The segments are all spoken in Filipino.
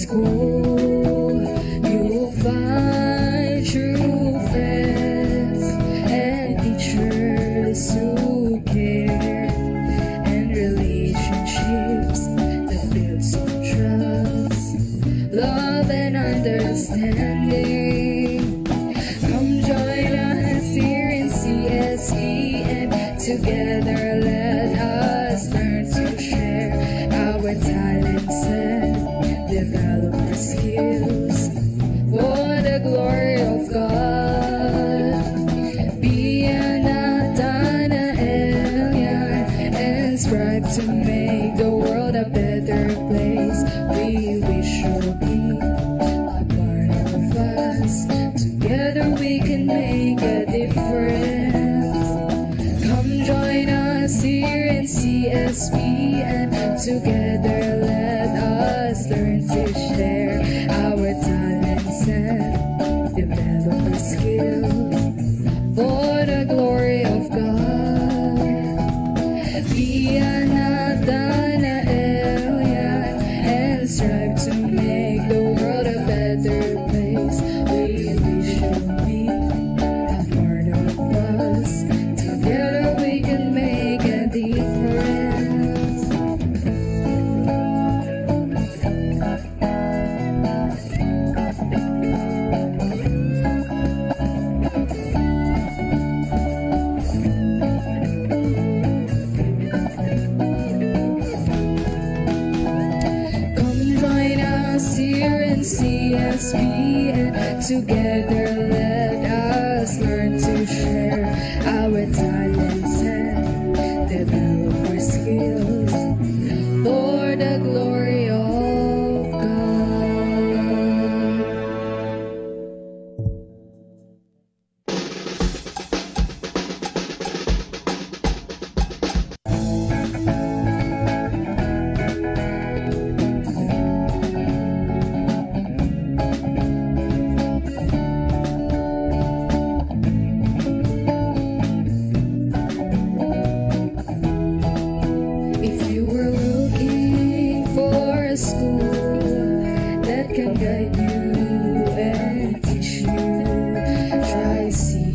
school, you'll find true friends and teachers who care, and relationships that build some trust, love and understanding. Come join us here in CSE, and together let us learn to share our talents and develop our skills for the glory of God. Be an Nathanaelian and strive to make the world a better place. We wish you'll be a part of us. Together we can make a difference. Come join us here in CSP, and together let us learn to share our talents and develop our skills for the glory of God. Be a Nathanaelian and strive to make the world a better place. We wish you'll be a part of us. Together we can make a difference. Come join us here in CSP, and together let us learn to share our talents and develop our skills for the glory of God. If you were looking for a school that can guide you and teach you, try CES.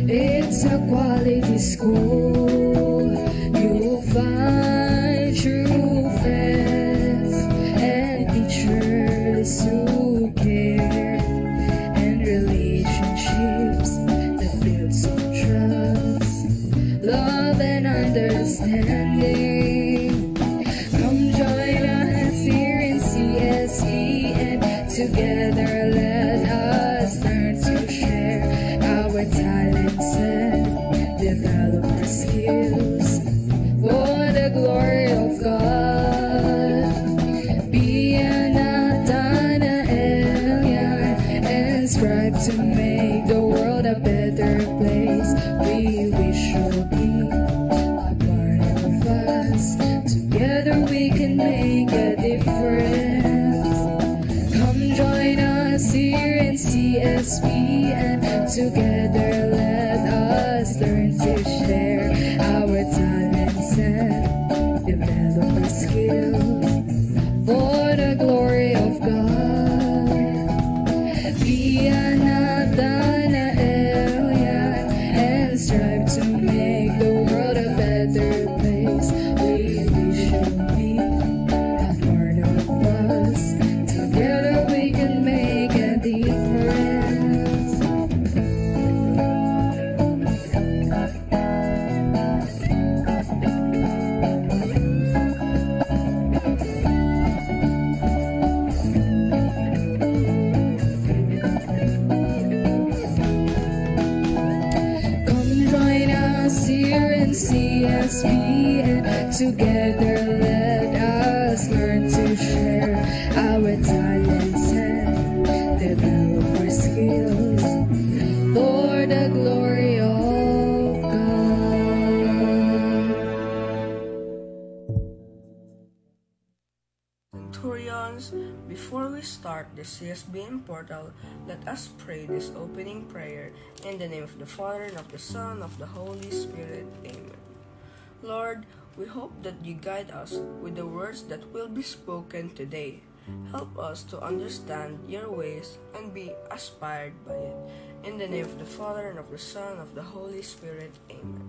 It's a quality school. You'll find true friends and teachers who care, and relationships that build some trust, love and understanding. Come join us here in CSE, and together let us learn to share our talents and develop our skills for the glory of God. Be a Nathanaelian and strive to make the world a better place. We wish you'll be a part of us. Together we can make a difference. Come join us here in CSP, and together let us learn to share our talents and develop our skills for the glory of God. Be a Nathanaelian and strive to make the world a better place. We wish you'll be a part of us. Together we can make a difference. Come join us here in CSP, and together let us learn to share our talents and develop our skills for the glory of God. Centurions, before we start the CSBN portal, let us pray this opening prayer in the name of the Father, and of the Son, and of the Holy Spirit. Amen. Lord, we hope that you guide us with the words that will be spoken today. Help us to understand your ways and be inspired by it. In the name of the Father, and of the Son, and of the Holy Spirit. Amen.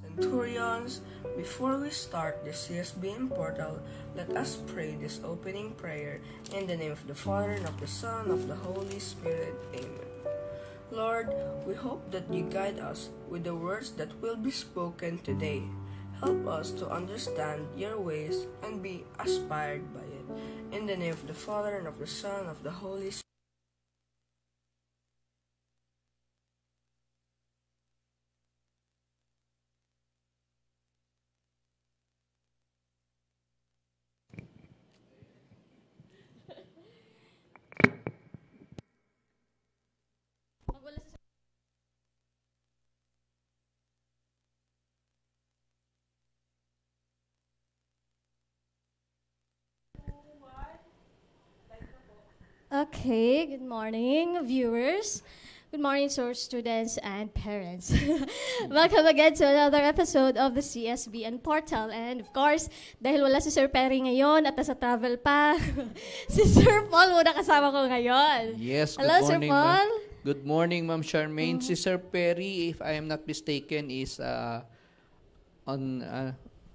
Centurions, before we start the CSBN portal, let us pray this opening prayer. In the name of the Father, and of the Son, and of the Holy Spirit. Amen. Lord, we hope that you guide us with the words that will be spoken today. Help us to understand your ways and be inspired by it. In the name of the Father, and of the Son, and of the Holy Spirit. Okay, good morning, viewers. Good morning to our students and parents. Welcome again to another episode of the CSBN Portal. And of course, dahil wala si Sir Perry ngayon at nasa travel pa, si Sir Paul muna kasama ko ngayon. Yes, Hello, good morning, Sir Paul. Good morning, Ma'am Charmaine. Si Sir Perry, if I am not mistaken, is on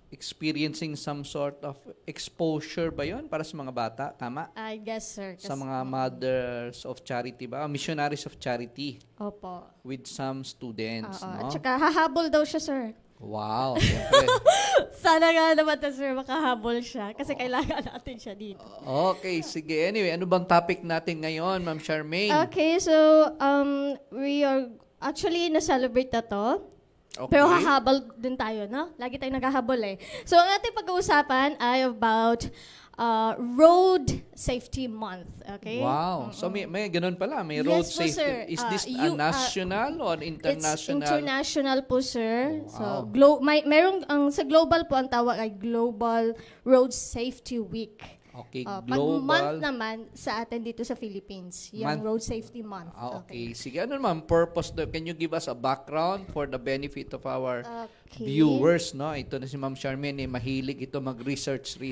experiencing some sort of exposure ba yun para sa mga bata? Tama? I guess, sir. Sa mga mothers of charity ba? Missionaries of charity. Opo. With some students, Oo. no? At saka hahabol daw siya, sir. Wow, siyempre. Sana nga naman to, sir, makahabol siya. Kasi kailangan natin siya dito. Okay, sige. Anyway, ano bang topic natin ngayon, Ma'am Charmaine? Okay, so we are actually na-celebrate na to. Okay. Pero hahabol din tayo, no? Lagi tayong naghahabol eh. So, ang ating pag-uusapan ay about Road Safety Month. Okay? Wow. So, may ganun pala. May road Yes po, safety. sir. Is this a national or international? It's international po, sir. Wow. So, sa global po, ang tawag ay Global Road Safety Week. Okay, Pag global. month naman sa atin dito sa Philippines, yung Road Safety Month. Okay. Sige, ano naman purpose doon? Can you give us a background for the benefit of our Okay. viewers, no? Ito na si Ma'am Charmaine, mahilig ito mag-research.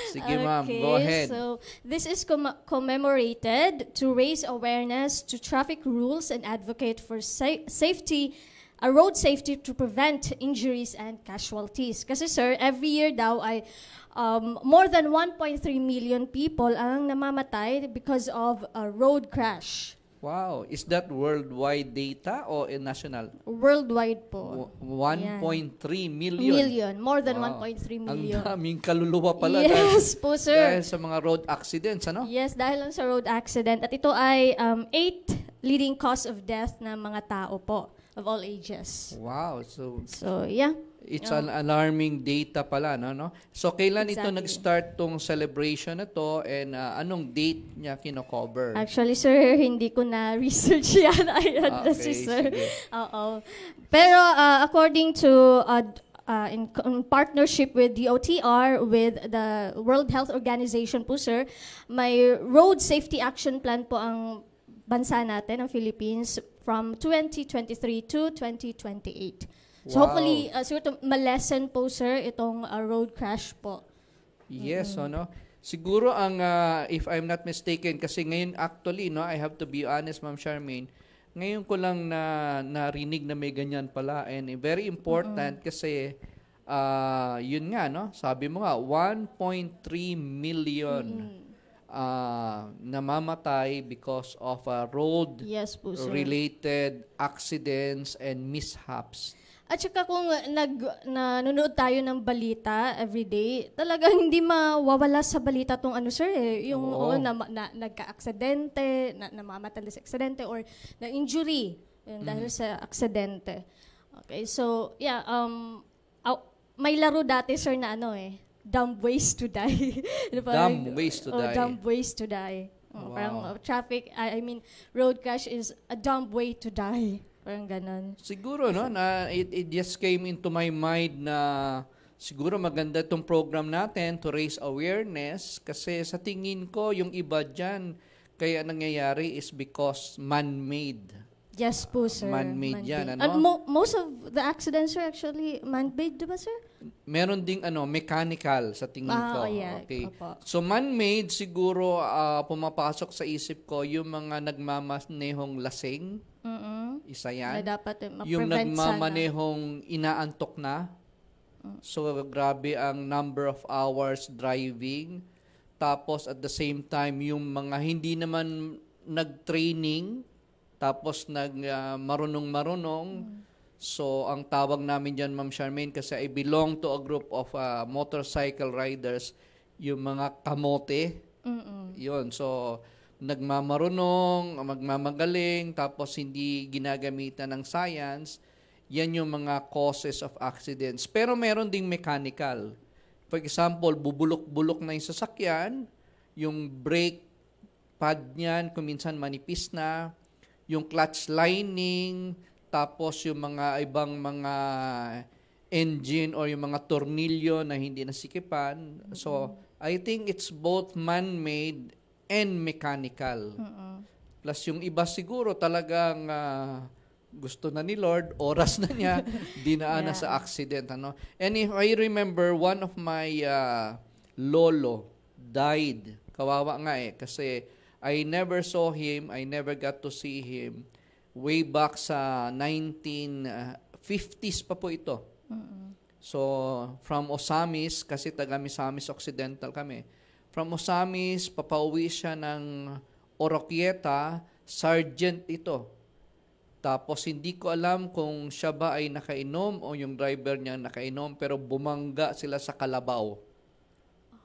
Sige, Ma'am, go ahead. So, this is commemorated to raise awareness to traffic rules and advocate for safety, road safety to prevent injuries and casualties. Kasi sir, every year daw ay more than 1.3 million people ang namamatay because of a road crash. Wow. Is that worldwide data o national? Worldwide po. 1.3 million. More than Wow. 1.3 million. Ang daming kaluluwa pala. Yes po, sir. Dahil sa mga road accidents, ano? Yes, dahil lang sa road accident. At ito ay 8 leading cause of death ng mga tao po, of all ages. Wow. So, yeah. It's an alarming data pala, no? So, kailan ito Exactly. nag-start tong celebration na to and anong date niya kino-cover? Actually, sir, hindi ko na-research yan. Ayan na si sir. sige. Oo. Pero according to, in partnership with the OTR, with the World Health Organization po, sir, may road safety action plan po ang bansa natin, ang Philippines, from 2023 to 2028. So Wow. hopefully, siguro ma-lessen po, sir, itong road crash po. Yes, no? Siguro ang, if I'm not mistaken, kasi ngayon actually, no, I have to be honest, Ma'am Charmaine, ngayon ko lang narinig na may ganyan pala and very important kasi yun nga, no? Sabi mo nga, 1.3 million namamatay because of road Yes po, sir. related accidents and mishaps. At saka kung nanonood tayo ng balita everyday, talagang hindi mawawala sa balita tong ano, sir, eh. Yung Oo. nagka-aksidente, namamatay sa aksidente, or na-injury dahil sa aksidente. Okay, so, yeah, may laro dati, sir, na ano eh, dumb ways to die. Dumb ways to die. Dumb ways to die. Wow. Parang road crash is a dumb way to die. Parang ganon. Siguro, no, na it just came into my mind na siguro maganda itong program natin to raise awareness kasi sa tingin ko yung iba dyan kaya nangyayari is because man-made. Yes po, sir. Man-made yan, ano? And most of the accidents are actually man-made, di ba, sir? meron ding mechanical sa tingin ko. Yeah. Okay. Opo. So man-made siguro pumapasok sa isip ko yung mga nagmamanehong lasing. Isa yan. Na dapat Yung ma-prevent nagmamanehong inaantok na. So grabe ang number of hours driving. Tapos at the same time yung mga hindi naman nag-training tapos marunong-marunong. So, ang tawag namin dyan, Ma'am Charmaine, kasi I belong to a group of motorcycle riders, yung mga kamote. Yun. So, nagmamarunong, magmamagaling, tapos hindi ginagamitan ng science. Yan yung mga causes of accidents. Pero meron ding mechanical. For example, bubulok-bulok na yung sasakyan, yung brake pad niyan, kung minsan manipis na, yung clutch lining, tapos yung mga ibang mga engine or yung mga tornilyo na hindi nasikipan. So, I think it's both man-made and mechanical. Plus yung iba siguro talagang gusto na ni Lord, oras na niya, dinaan na sa accident. And if I remember, one of my lolo died. Kawawa nga kasi I never saw him, I never got to see him. Way back sa 1950s pa po ito. So, from Osamis, kasi taga Misamis Occidental kami. From Osamis, papauwi siya ng Oroquieta, sergeant ito. Tapos, hindi ko alam kung siya ba ay nakainom o yung driver niya nakainom, pero bumangga sila sa kalabaw.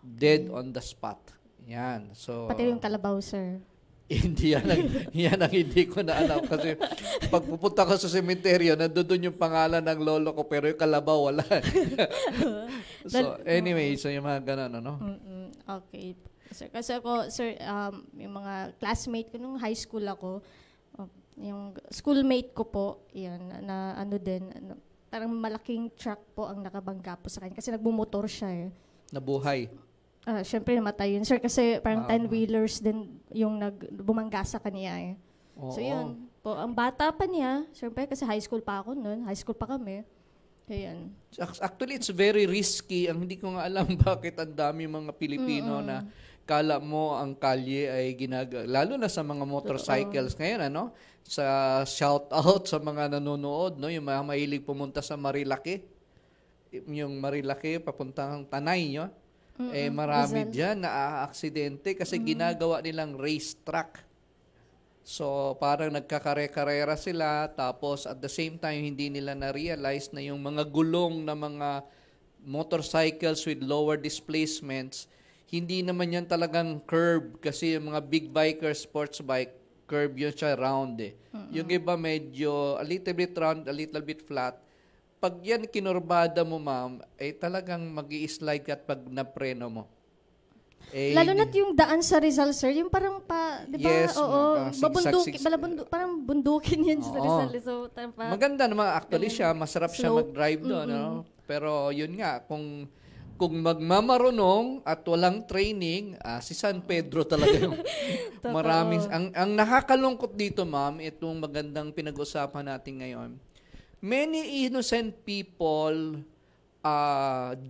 Dead on the spot. Yan. So, pati yung kalabaw, sir. Hindi yan ang hindi ko na alam kasi pag pupunta ko sa sementeryo, nandoon yung pangalan ng lolo ko pero yung kalabaw wala. So anyway, so yung mga ganun, Okay. Sir, kasi ako, sir, yung mga classmate ko nung high school ako, yung schoolmate ko po, yan, na parang malaking truck po ang nakabangga po sa kanya kasi nagbumotor siya Nabuhay. Siyempre namatay yun, sir, kasi parang 10-wheelers din yung bumangga sa kanya So yun, po, ang bata pa niya, siyempre kasi high school pa ako noon, high school pa kami. Ayan. Actually, it's very risky. Ang hindi ko nga alam bakit ang dami mga Pilipino na kala mo ang kalye ay lalo na sa mga motorcycles ngayon, sa shout out sa mga nanonood, yung mga mahilig pumunta sa Marilaki. Yung Marilaki, papuntang Tanay, marami dyan na aksidente kasi ginagawa nilang racetrack. So, parang nagkakare-karera sila tapos at the same time, hindi nila na-realize na yung mga gulong na mga motorcycles with lower displacements, hindi naman yan talagang curve kasi yung mga big bikers, sports bike, curve yun siya round Yung iba medyo a little bit round, a little bit flat. Pag yan kinurbada mo, ma'am, talagang mag-i-slide ka at pag napreno mo. Lalo na't yung daan sa Rizal, sir, yung parang di ba? Yes, Oo, parang bundukin yun sa Rizal. So, maganda naman actually siya, masarap siya mag-drive doon. Pero yun nga, kung magmamarunong at walang training, si San Pedro talaga yung maraming. Ang nakakalungkot dito, ma'am, itong magandang pinag-usapan natin ngayon, many innocent people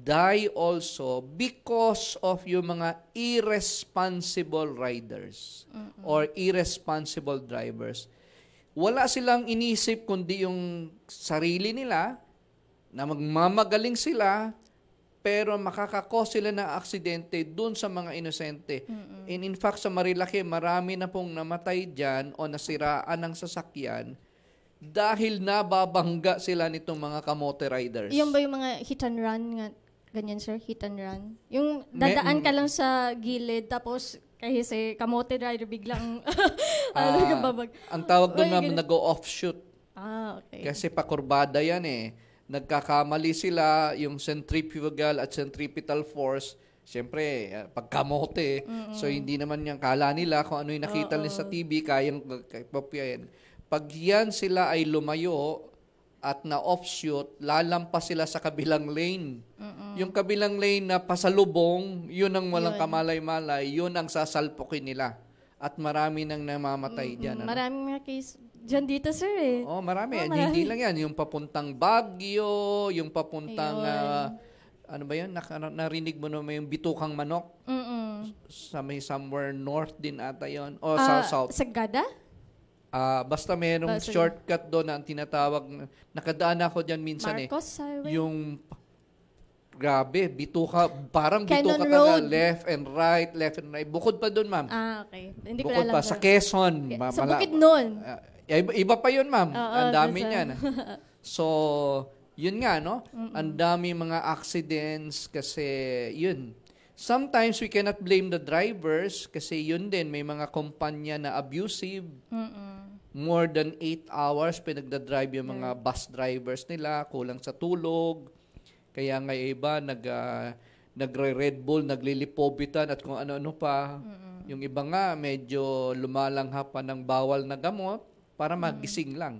die also because of yung mga irresponsible riders or irresponsible drivers. Wala silang inisip kundi yung sarili nila na magmamagaling sila pero makakakos sila ng aksidente dun sa mga inosente. And in fact, sa Marilaki, marami na pong namatay dyan o nasiraan ng sasakyan dahil nababangga sila nitong mga kamote riders. Yung ba yung mga hit and run nga, ganyan, sir? Hit and run? Yung dadaan ka lang sa gilid tapos kasi kamote rider biglang ang tawag doon, ma'am, nag-o-offshoot. Okay. Kasi pakurbada yan Nagkakamali sila, yung centrifugal at centripetal force, siyempre, pagkamote. So, hindi naman yung kala nila kung ano yung nakita nila sa TV, kayang papiyayin. Pag yan sila ay lumayo at na-offshoot, lalampas sila sa kabilang lane. Yung kabilang lane na pasalubong, yun ang walang kamalay-malay, yun ang sasalpukin nila. At marami nang namamatay dyan. Maraming mga case dyan dito, sir marami. Hindi lang yan. Yung papuntang Baguio, yung papuntang ano ba yun? Narinig mo na may yung bitukang manok? Sa may somewhere north din ata yun. O sa south. Sagada? Basta mayroong Sige. shortcut doon na ang tinatawag, nakadaan ako dyan minsan Marcos Highway? Yung, grabe, parang Cannon bituka Road. left and right. Bukod pa doon, ma'am. Okay. Hindi ko Bukod alam. pa, sa Quezon. Sa Bukidnon. Iba pa yun, ma'am. Ang dami basta. niyan. So, yun nga, no? Ang dami mga accidents kasi, yun. Sometimes we cannot blame the drivers kasi yun din, may mga kumpanya na abusive. More than 8 hours pinagdadrive yung mga bus drivers nila, kulang sa tulog. Kaya nga yung iba, nagre-Red Bull, naglilipobitan at kung ano-ano pa. Yung iba nga, medyo lumalangha pa ng bawal na gamot para magising lang.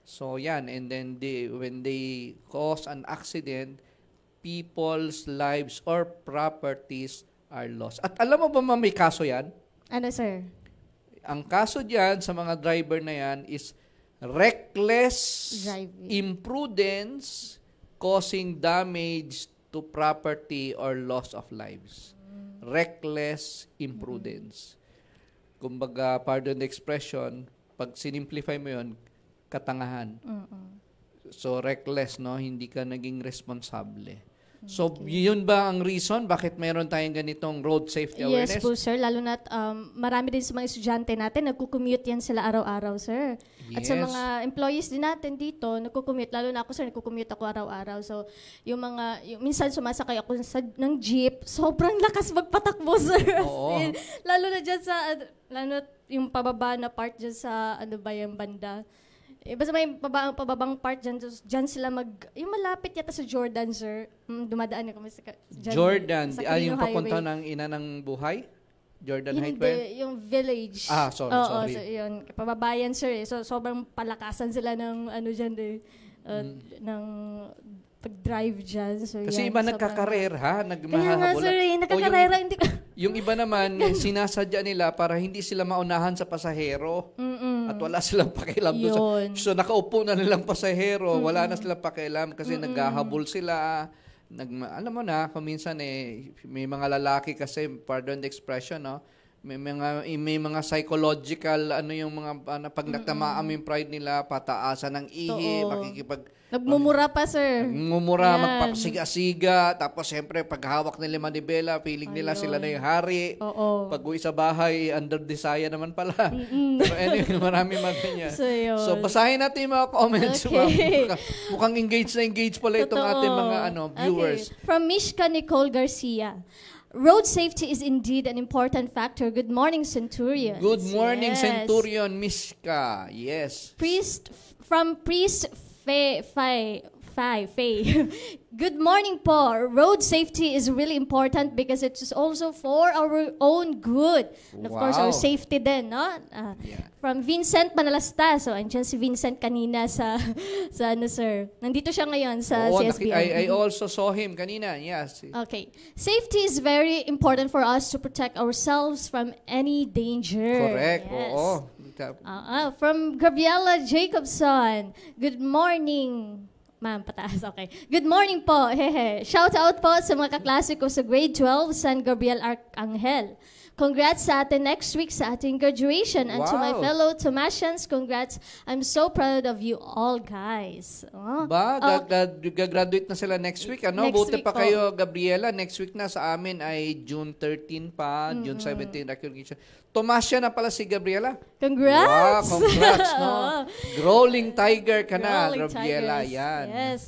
So, yan. And then, when they cause an accident, people's lives or properties are lost. At alam mo ba may kaso yan? Ano, sir? Ang kaso dyan sa mga driver na yan is reckless Driving. imprudence causing damage to property or loss of lives. Reckless imprudence. Kumbaga, pardon the expression, pag sinimplify mo yun, katangahan. So, reckless, no? Hindi ka naging responsable. So, yun ba ang reason bakit meron tayong ganitong road safety awareness? Yes po, sir. Lalo na marami din sa mga estudyante natin, nagko-commute yan sila araw-araw, sir. At sa Yes. mga employees din natin dito, nagko-commute. Lalo na ako, sir, nagko-commute ako araw-araw. So, minsan sumasakay ako ng jeep, sobrang lakas magpatakbo, sir. Oo. Lalo na dyan lalo na yung pababa na part dyan sa, ano ba yung banda. Basta may pababang part dyan sila yung malapit yata sa Jordan, sir. Dumadaan kami sa dyan, Jordan, sa Carino yung papunta Highway. ng Ina ng Buhay? Jordan Heights Hindi, ba yun? yung village. Sorry. So, yun. Pababayan, sir. So, sobrang palakasan sila ng dyan, ng pag-drive dyan. So, Kasi yan, iba sobrang- nagkakarer, ha? Kaya nga, Nagmahahabol. sir, O nagkakarera. Hindi ko... yung iba naman, sinasadya nila para hindi sila maunahan sa pasahero. At wala silang pakialam doon. Yun. So, nakaupo na nilang pasahero. Wala na silang pakialam kasi naghahabol sila. Alam mo na, kung minsan may mga lalaki kasi, pardon the expression, no? May mga psychological, yung mga, pag nagtamaan mo yung pride nila, pataasan ng ihi, Totoo. Nagmumura pa, sir. Mumura, Yan. magpapasiga-siga, tapos siyempre, pag hawak nila manibela, feeling nila Ayun. sila na yung hari. Oo. Pag uwi sa bahay, under desire naman pala. Pero anyway, marami mga ganyan. So, yun. So, basahin natin yung mga comments. Okay. Mukhang engaged na engaged pala itong Totoo. ating mga viewers. Okay. From Mishka Nicole Garcia. Road safety is indeed an important factor. Good morning, Centurions. Good morning, Yes. Centurion Mishka. Yes. From Priest Faye. Good morning po. Road safety is really important because it is also for our own good. And of course, our Wow. safety din, no? Yeah. From Vincent Manalasta. So, andyan si Vincent kanina sa sir. Nandito siya ngayon sa Oo, CSBM. I also saw him kanina. Yes. Okay. Safety is very important for us to protect ourselves from any danger. Correct. Yes. Oo. From Gabriela Jacobson. Good morning. Ma'am, pataas. Okay. Good morning po. Hehe. Shout out po sa mga kaklase ko sa grade 12, San Gabriel Arcangel. Congrats sa atin next week sa ating graduation. And to my Wow. fellow Tomasians, congrats. I'm so proud of you all, guys. Oh. Gagraduate na sila next week, ano? Next Buti week pa po. kayo, Gabriela. Next week na sa amin ay June 13 pa, June 17 recognition. Tomasya na pala si Gabriela. Congrats! Wow, congrats, no? Growling tiger ka na, Rolling Gabriela. Tigers. Yan. Yes.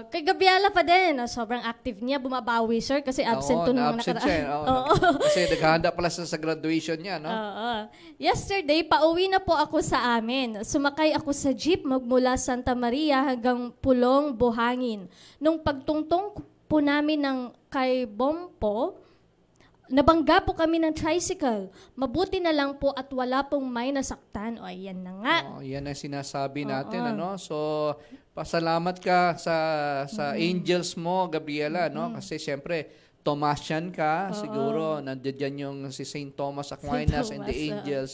Kay Gabriela pa din, sobrang active niya, bumabawi, sir, kasi absent to nung na-absent nakaraan. siya. Oo. Kasi naghahanda pala sa graduation niya, no? Oo. Yesterday, pauwi na po ako sa amin. Sumakay ako sa jeep magmula Santa Maria hanggang Pulong, Buhangin. Nung pagtungtong po namin ng kay Bompo, nabangga po kami ng tricycle. Mabuti na lang po at wala pong may nasaktan. O, ayan na nga. Yan ang sinasabi natin, ano? So, pasalamat ka sa angels mo, Gabriela, no? Kasi siyempre, Tomasian ka, siguro, nandiyan yung si St. Thomas Aquinas and the Thomas, angels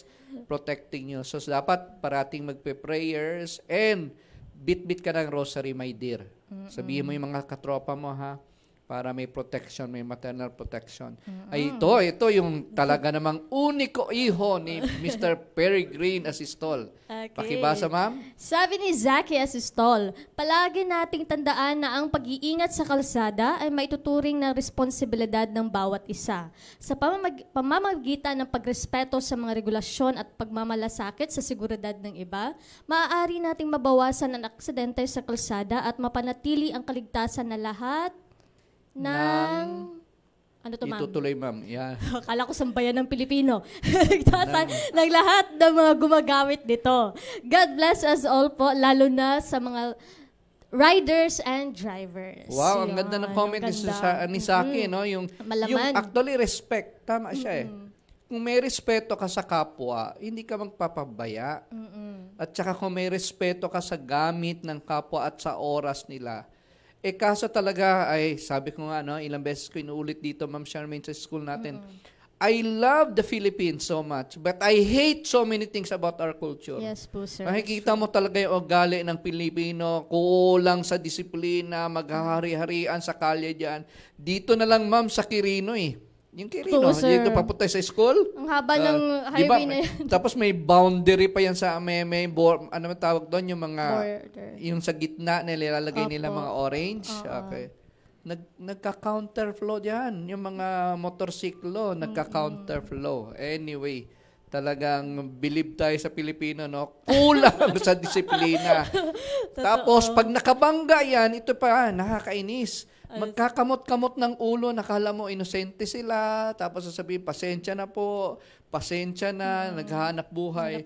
protecting you. So, dapat parating magpe-prayers and bit-bit ka ng rosary, my dear. Sabihin mo yung mga katropa mo, ha? Para may protection, may maternal protection. Ay, ito yung talaga namang uniko iho ni Mr. Peregrine Asistol. Okay. Pakibasa, ma'am. Sabi ni Zackie Asistol, palagi nating tandaan na ang pag-iingat sa kalsada ay maituturing na responsibilidad ng bawat isa. Sa pamamagitan ng pagrespeto sa mga regulasyon at pagmamalasakit sa seguridad ng iba, maaari nating mabawasan ang aksidente sa kalsada at mapanatili ang kaligtasan na lahat ng ano to, ma'am? Itutuloy, ma'am. Yan. Akala ko sambayan ng Pilipino. ng lahat ng mga gumagamit nito. God bless us all po, lalo na sa mga riders and drivers. Wow, ang Yun, ganda ng comment ni Saki, no? Yung Malaman. actually respect. Tama siya eh. Kung may respeto ka sa kapwa, hindi ka magpapabaya. At saka kung may respeto ka sa gamit ng kapwa at sa oras nila, kaso talaga ay, sabi ko nga, no, ilang beses ko inuulit dito, Ma'am Charmaine, sa school natin, I love the Philippines so much, but I hate so many things about our culture. Yes po, sir. Makikita mo talaga yung ugali ng Pilipino, kulang sa disiplina, maghahari-harian sa kalye dyan. Dito na lang, ma'am, sa Quirino eh. Yung Quirino, dito papunta sa school. Ang haba ng highway na yan. Tapos may boundary pa yan sa ano man tawag doon, yung mga, Border. yung sa gitna na nilalagay nila mga orange. Okay. Nagka-counterflow yan. Yung mga motorsiklo, nagka-counterflow. Anyway, talagang believe tayo sa Pilipino, no? Kulang sa disiplina. Tapos, pag nakabangga yan, ito pa, nakakainis. Magkakamot-kamot ng ulo, nakala mo inosente sila, tapos sasabihin, pasensya na po, pasensya na, naghahanap buhay.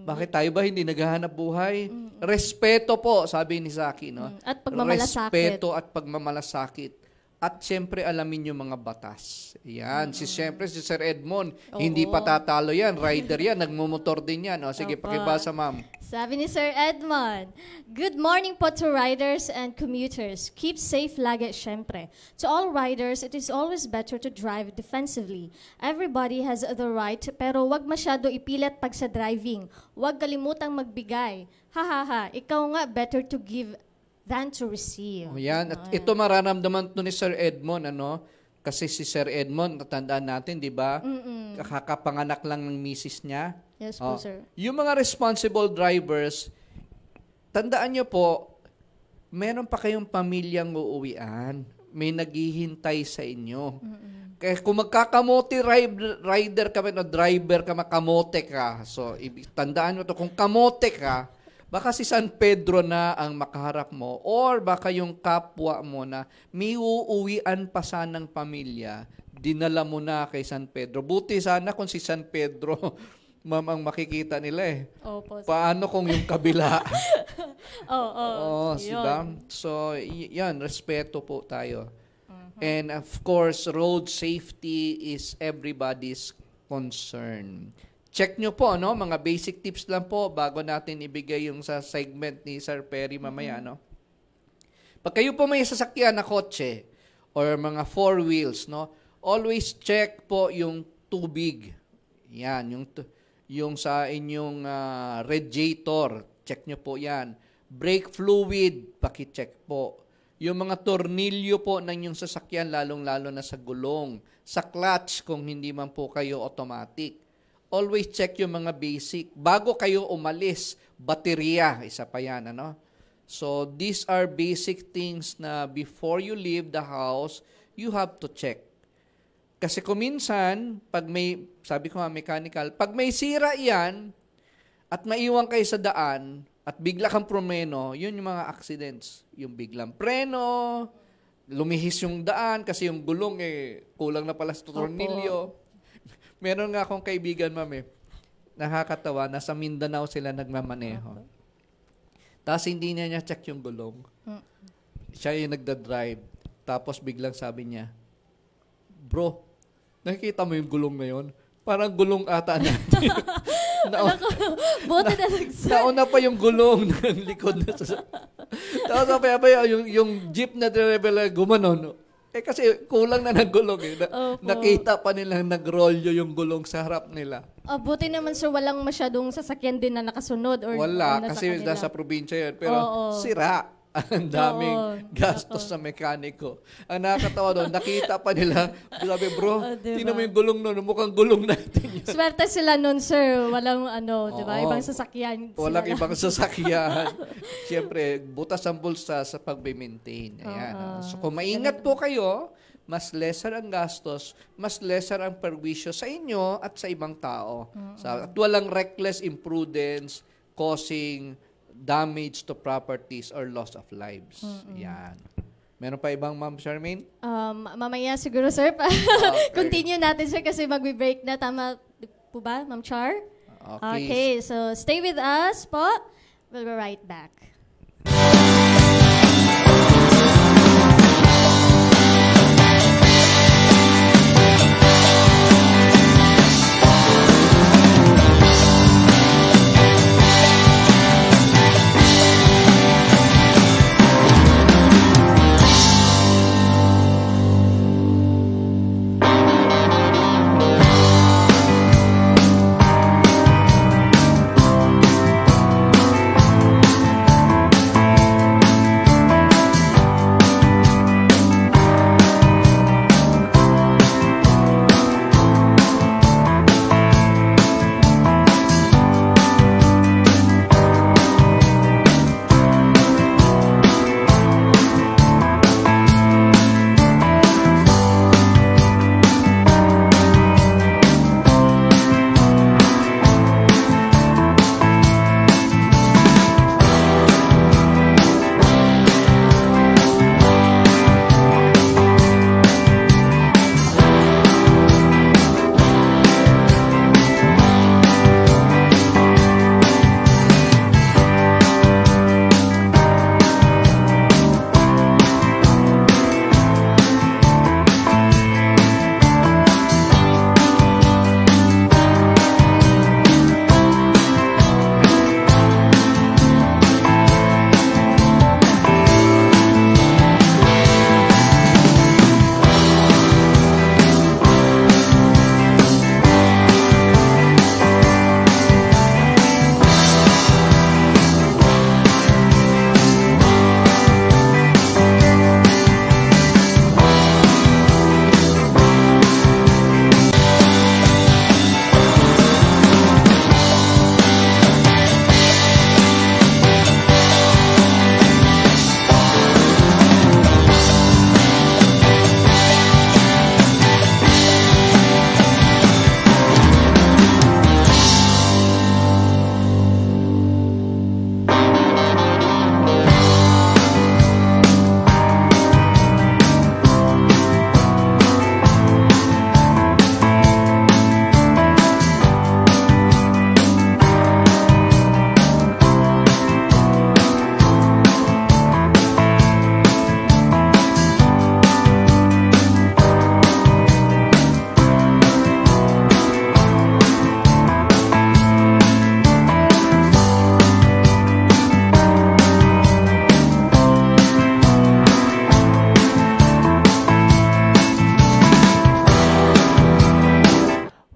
Bakit tayo ba hindi naghahanap buhay? Respeto po, sabi ni Zaki, no? At pagmamalasakit. Respeto at pagmamalasakit. At siyempre, alamin yung mga batas. Yan. Siyempre, si Sir Edmond, hindi pa tatalo yan. Rider yan. Nagmumotor din yan. O, sige, pakibasa, ma'am. Sabi ni Sir Edmond, good morning po to riders and commuters. Keep safe lagi, syempre. To all riders, it is always better to drive defensively. Everybody has the right, pero wag masyado ipilit pag sa driving. Wag kalimutang magbigay. Ikaw nga, better to give than to receive. Yan. At ito mararamdaman to ni Sir Edmond, ano? Kasi si Sir Edmond, natandaan natin, di ba? Kakapanganak lang ng misis niya. Yes po, sir. Yung mga responsible drivers, tandaan nyo po, meron pa kayong pamilyang uuwian. May naghihintay sa inyo. Kaya kung magkakamote rider ka, no, driver ka, makamote ka. So, tandaan mo to, kung kamote ka, baka si San Pedro na ang makaharap mo or baka yung kapwa mo na may uuwian pa sanang pamilya, dinala mo na kay San Pedro. Buti sana kung si San Pedro, ma'am, ang makikita nila eh. Opo. Paano kung yung kabila? Yun. Diba? So, yan, respeto po tayo. And of course, road safety is everybody's concern. Check nyo po, no? Mga basic tips lang po bago natin ibigay yung sa segment ni Sir Perry mamaya, no? Pag kayo po may sasakyan na kotse or mga four wheels, no? Always check po yung tubig. Yan, yung sa inyong radiator. Check nyo po yan. Brake fluid, paki-check po. Yung mga tornilyo po ng yung sasakyan, lalong-lalo na sa gulong. Sa clutch, kung hindi man po kayo automatic. Always check yung mga basic. Bago kayo umalis, baterya, isa pa yan, ano? So, these are basic things na before you leave the house, you have to check. Kasi kung minsan, pag may, sabi ko nga mechanical, pag may sira yan, at maiwan kayo sa daan, at bigla kang promeno, yun yung mga accidents. Yung biglang preno, lumihis yung daan, kasi yung gulong, kulang na pala sa tornilyo. Meron nga akong kaibigan, ma'am, nakakatawa, nasa Mindanao sila nagmamaneho. Tapos hindi niya check yung gulong. Siya yung nagda-drive. Tapos biglang sabi niya, bro, nakikita mo yung gulong na yun? Parang gulong ata natin. Buti na nagsa. Nauna pa yung gulong ng likod na sa... Tapos yung jeep na driver gumanon. Kasi kulang na ng gulong eh. Opo. Nakita pa nilang nagrolyo yung gulong sa harap nila. Buti naman sir, walang masyadong sasakyan din na nakasunod or Wala, nasa kasi kanila. nasa probinsya yun. Pero Oo. sira. Ang daming gastos sa mekaniko. Ang nakakatawa doon, nakita pa nila, sabi, bro, Diba? tingnan mo yung gulong nun, mukhang gulong natin yun. Swerte sila nun sir, walang di ba? Oo. Ibang sasakyan. Walang sila lang. ibang sasakyan. Siyempre, butas ang bulsa sa pag-maintain. Ayan. So kung maingat po kayo, mas lesser ang gastos, mas lesser ang perwisyo sa inyo at sa ibang tao. At walang reckless imprudence causing damage to properties or loss of lives. Yan. Meron pa ibang, Ma'am Charmaine? Mamaya siguro sir, Okay. continue natin sir kasi magbe-break na. Tama po ba, Ma'am Char? Okay, so stay with us po. We'll be right back.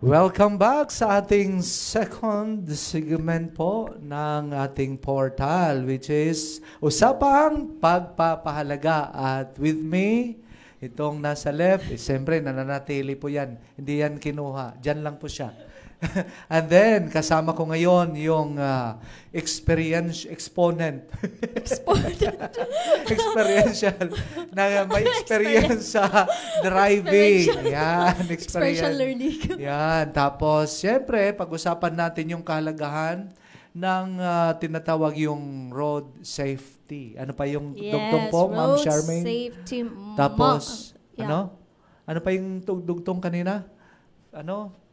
Welcome back sa ating second segment po ng ating portal, which is Usapang Pagpapahalaga. At with me, itong nasa left, siyempre nananatili po yan. Hindi yan kinuha. Diyan lang po siya. And then, kasama ko ngayon yung exponent. Experiential. Na may experience sa driving. Yan, Experiential experience. learning. Yan. Tapos, siyempre, pag-usapan natin yung kahalagahan ng tinatawag yung road safety. Ano pa yung dugtong po, Ma'am road Charmaine? safety. Tapos, Yeah. ano? Ano pa yung dugtong kanina? Ano?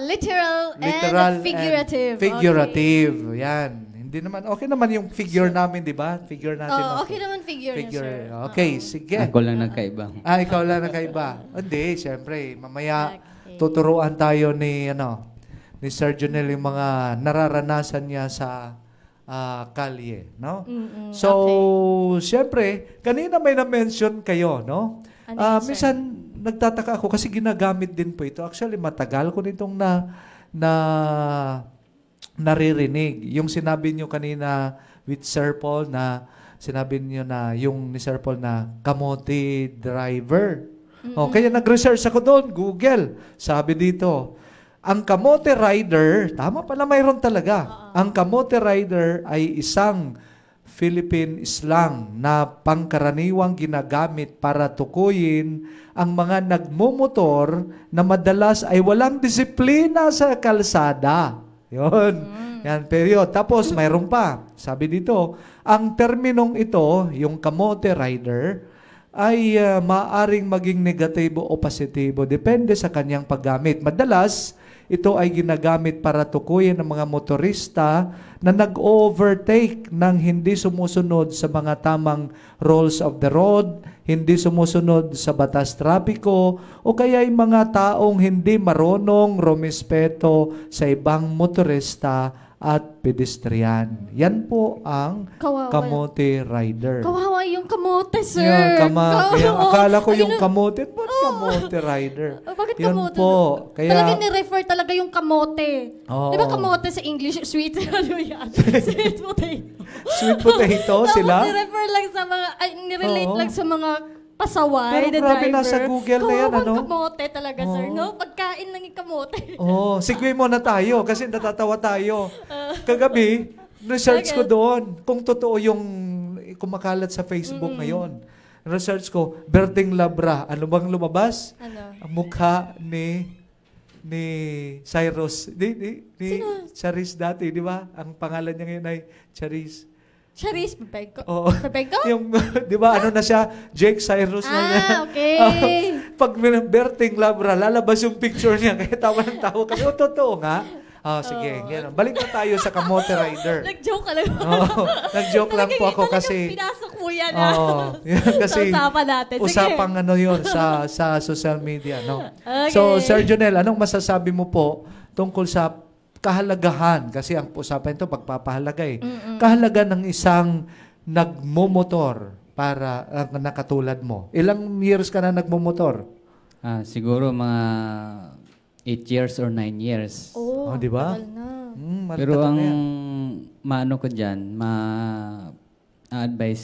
Literal Literal and figurative. figurative. Yan. Hindi naman, okay naman yung figure namin, di ba? Figure natin. Okay naman figure, Figure. sir. Okay, sige. Ako lang nagkaiba. Ikaw lang nakaiba. Hindi, siyempre. Mamaya, Okay. tuturuan tayo ni Sir Junel yung mga nararanasan niya sa kalye, no? So, Okay. syempre, kanina may na-mention kayo, no? Ano yun, sir? Minsan, nagtataka ako kasi ginagamit din po ito. Actually, matagal ko nitong naririnig. Yung sinabi nyo kanina with Sir Paul na sinabi nyo na yung ni Sir Paul na kamote driver. Kaya nag-research ako doon, Google. Sabi dito, ang kamote rider, tama pala mayroon talaga. Ang kamote rider ay isang Philippine slang na pangkaraniwang ginagamit para tukuyin ang mga nagmumotor na madalas ay walang disiplina sa kalsada. Yun. Yan, period. Tapos, mayroon pa. Sabi dito, ang terminong ito, yung kamote rider, ay maaring maging negatibo o positibo. Depende sa kanyang paggamit. Madalas, ito ay ginagamit para tukuyin ng mga motorista na nag-overtake ng hindi sumusunod sa mga tamang rules of the road, hindi sumusunod sa batas trapiko, o kaya yung mga taong hindi marunong rumispeto sa ibang motorista at pedestrian. Yan po ang Kawawa. kamote rider. Kawawa yung kamote, sir. Yan, kaya Oo. akala ko Ay, yung kamote, ba't kamote rider? Bakit Yan kamote? po. Kaya, Talagang ni-refer talaga yung kamote. Oo. Di ba kamote sa English, sweet, ano yan? Sweet potato. sweet potato sila? Tapos ni-refer lang sa mga, ay, nirelate Oo. lang sa mga pasaway Pero na grabe, driver. nasa Google na yan, Kawawang ano? kamote talaga, sir, Oo. no? Pagkain lang yung kamote. Oh, segue muna tayo kasi natatawa tayo. Kagabi, research ko doon kung totoo yung kumakalat sa Facebook ngayon. Research ko, Berting Labra. Ano bang lumabas? Ano? Ang mukha ni Cyrus. Ni Charis dati, di ba? Ang pangalan niya ngayon ay Charis. Charis, Pepego? Oo. Pepego? Yung, di ba, ano na siya? Jake Cyrus na niya. Okay. Pag Berting Labra, lalabas yung picture niya. Kaya tawa ng tawa kami. O, totoo nga. Sige. Yan. Balik na tayo sa kamote rider. Nag-joke ka lang. Nag-joke lang po ako kasi... Pinasok mo yan, yan kasi sa usapan natin. Sige. usapang ano yun sa social media. No? Okay. So, Sir Jonel, anong masasabi mo po tungkol sa kahalagahan? Kasi ang usapan ito, pagpapahalaga eh. Kahalaga ng isang nagmumotor para nakatulad mo. Ilang years ka na nagmumotor? Siguro mga 8 years or 9 years. Oh, di ba? tagal na. Pero ang maano ko dyan, ma-advise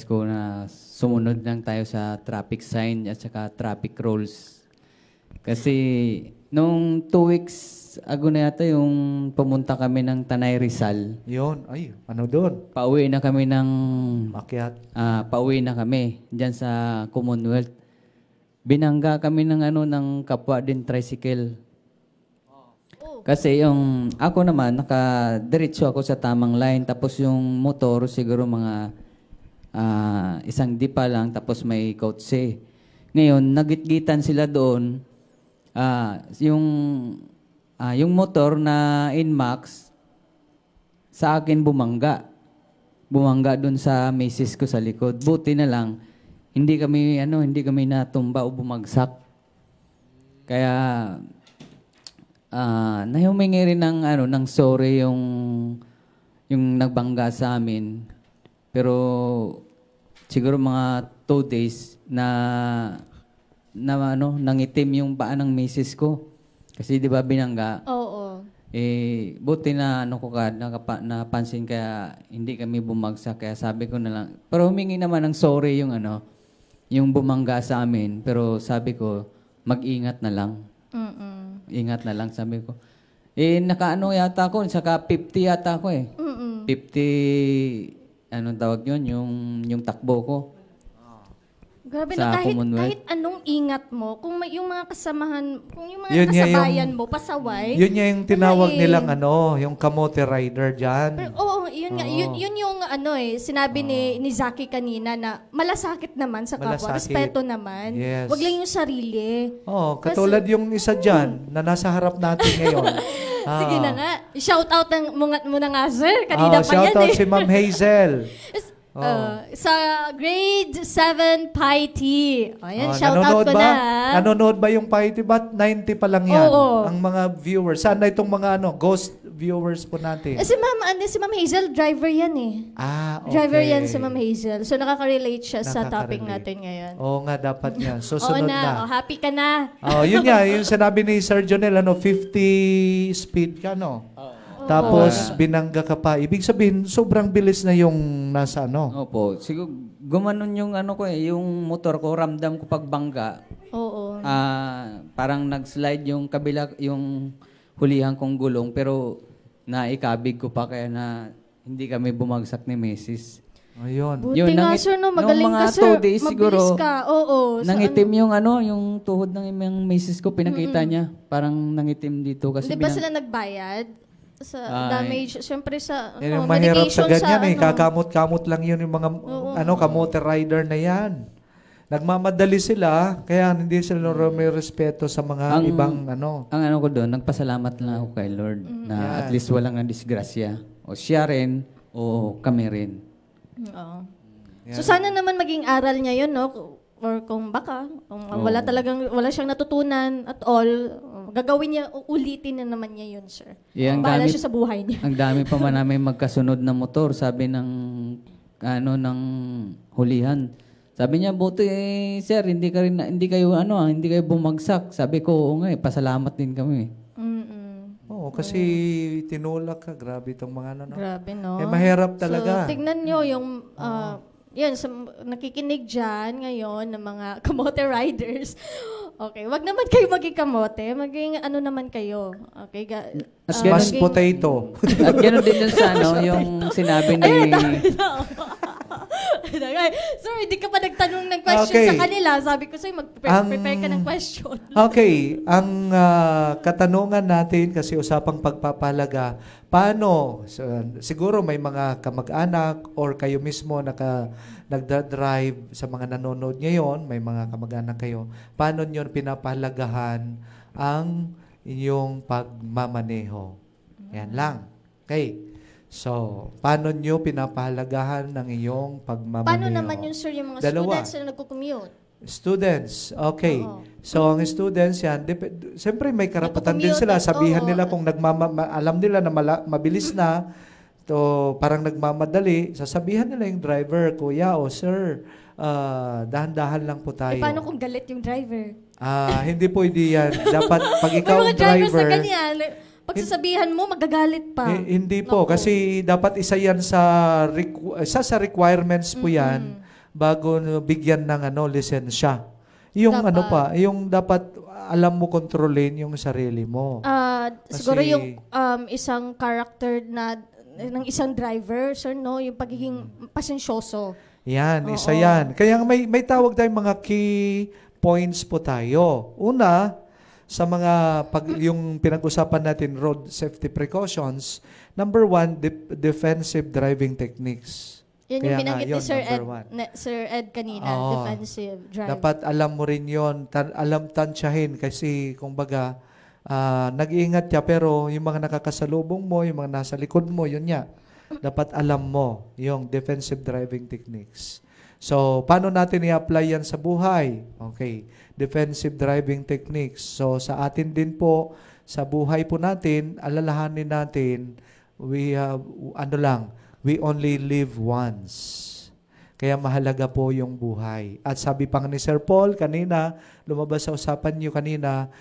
ko na sumunod lang tayo sa traffic sign at saka traffic rules. Kasi nung 2 weeks ago na yata yung pumunta kami ng Tanay Rizal. Yun. Ay, ano doon? Pauwi na kami ng pauwi na kami diyan sa Commonwealth. Binangga kami ng ng kapwa din tricycle. Kasi yung ako naman nakadiretso ako sa tamang line tapos yung motor siguro mga isang dipa lang tapos may kotse. Ngayon nagitgitan sila doon yung motor na Inmax sa akin bumangga doon sa misis ko sa likod. Buti na lang hindi kami natumba o bumagsak. Kaya nahumingi rin ng sorry yung nagbangga sa amin. Pero siguro mga 2 days nangitim yung paa ng misis ko. Kasi 'di ba binangga? Oo. Buti na napansin kaya hindi kami bumagsak kaya sabi ko na lang. Pero humingi naman ng sorry yung bumangga sa amin, pero sabi ko mag-ingat na lang. Ingat na lang, sabi ko. Nakaano yata ako, saka 50 yata ako eh. 50, anong tawag yun? Yung takbo ko. Grabe Sa na, Commonwealth. kahit anong ingat mo, kung may, yung mga kasamahan, kung yung mga Yun nga kasabayan mo, pasaway. Yun nga yung tinawag wala eh. nilang yung kamote rider dyan. Pero, oo, yun nga, yun yung sinabi ni Zaki kanina na malasakit naman sa kapwa, Malasakit. respeto naman. Yes. Wag lang yung sarili. Katulad yung isa dyan na nasa harap natin ngayon. Sige na nga. Shout out mo na nga, sir. Kanina pa shout yan out eh. si Ma'am Hazel. Sa grade 7 PIT. Ayan, shout out ko na. Nanonood ba yung PIT? Ba't 90 pa lang yan? Oo. Ang mga viewers. Sana itong mga ghost viewers po natin? Si Ma'am Hazel, driver yan eh. Okay. Driver yan si Ma'am Hazel. So, nakaka-relate siya sa topic natin ngayon. Oo nga, dapat yan. So, Oo sunod na. na. Happy ka na. Yun nga, yung sinabi ni Sir Jonel, 50 speed ka, no? Tapos, binangga ka pa. Ibig sabihin, sobrang bilis na yung nasa Opo. Siguro, gumanon yung yung motor ko, ramdam ko pagbangga. Oo. Parang nag-slide yung kabila, yung hulihan kong gulong, pero naikabig ko pa kaya na hindi kami bumagsak ni Mrs. Ayun. Buti nga, sir, no? Magaling nung ka, mga sir. 2 days siguro, Mabilis ka. Oo. nangitim yung yung tuhod ng yung Mrs. ko, pinakita niya. Parang nangitim dito kasi Di ba sila nagbayad? Sa damage, siyempre sa Yan yung mahirap sa medication ganyan kakamot-kamot lang yun yung mga kamote rider na yan. Nagmamadali sila, kaya hindi sila may respeto sa mga ibang Ang ko doon, nagpasalamat lang ako kay Lord na at least walang disgrasya. O siya rin, o kami rin. Oo. So sana naman maging aral niya yun, no? Or kung wala siyang natutunan at all, gagawin niya, ulitin na naman niya yun, sir. Bahala siya sa buhay niya. Ang dami pa man namin magkasunod na motor, sabi ng hulihan. Sabi niya, buti sir, hindi kayo bumagsak. Sabi ko, oo nga, pasalamat din kami. Oo, kasi tinulak ka. Grabe itong mga Grabe, no? mahirap talaga. So, tignan nyo yung, yan, nakikinig dyan ngayon ng mga kamote riders. Okay, wag naman kayo maging kamote, maging naman kayo. Okay, mashed potato. At gano'n din yun sa yung sinabi ni... Sir, hindi ka pa nagtanong ng question sa kanila. Sabi ko sa'yo, mag-prepare ka ng question. Okay, ang katanungan natin, kasi usapang pagpapahalaga, paano, siguro may mga kamag-anak or kayo mismo nagda-drive sa mga nanonood ngayon, may mga kamag-anak kayo, paano nyo pinapahalagahan ang inyong pagmamaneho? Yan lang. Okay. So, paano nyo pinapahalagahan ng iyong pagmamaneho? Paano naman yun, sir, yung mga students na nagko-commute? Students, okay. So, ang students yan, siyempre may karapatan din sila. Sabihan nila kung alam nila na mabilis na, to parang nagmamadali, sasabihan nila yung driver, kuya o sir, dahan-dahan lang po tayo. Paano kung galit yung driver? Hindi po yan. Dapat, pag ikaw ang may mga driver driver, sa ganyan. Pag sasabihan mo, magagalit pa. Hindi po. Kasi dapat isa yan sa requirements po yan bago bigyan ng lisensya. Yung dapat. Yung dapat alam mo kontrolin yung sarili mo. Siguro yung isang character ng isang driver, sir, no? Yung pagiging pasensyoso. Yan, isa yan. Kaya may tawag tayong mga key points po tayo. Una, sa mga yung pinag-usapan natin road safety precautions, number 1, defensive driving techniques. Yan yung binanggit ni Sir Ed kanina, defensive driving. Dapat alam mo rin yon, tansyahin kasi kumbaga nag-iingat ka pero yung mga nakakasalubong mo, yung mga nasa likod mo, yun nga. Dapat alam mo yung defensive driving techniques. So, paano natin i-apply yan sa buhay? Okay. Defensive driving techniques. So, sa atin din po, sa buhay po natin, alalahanin natin, we only live once. Kaya mahalaga po yung buhay. At sabi pa ni Sir Paul kanina, lumabas sa usapan niyo kanina,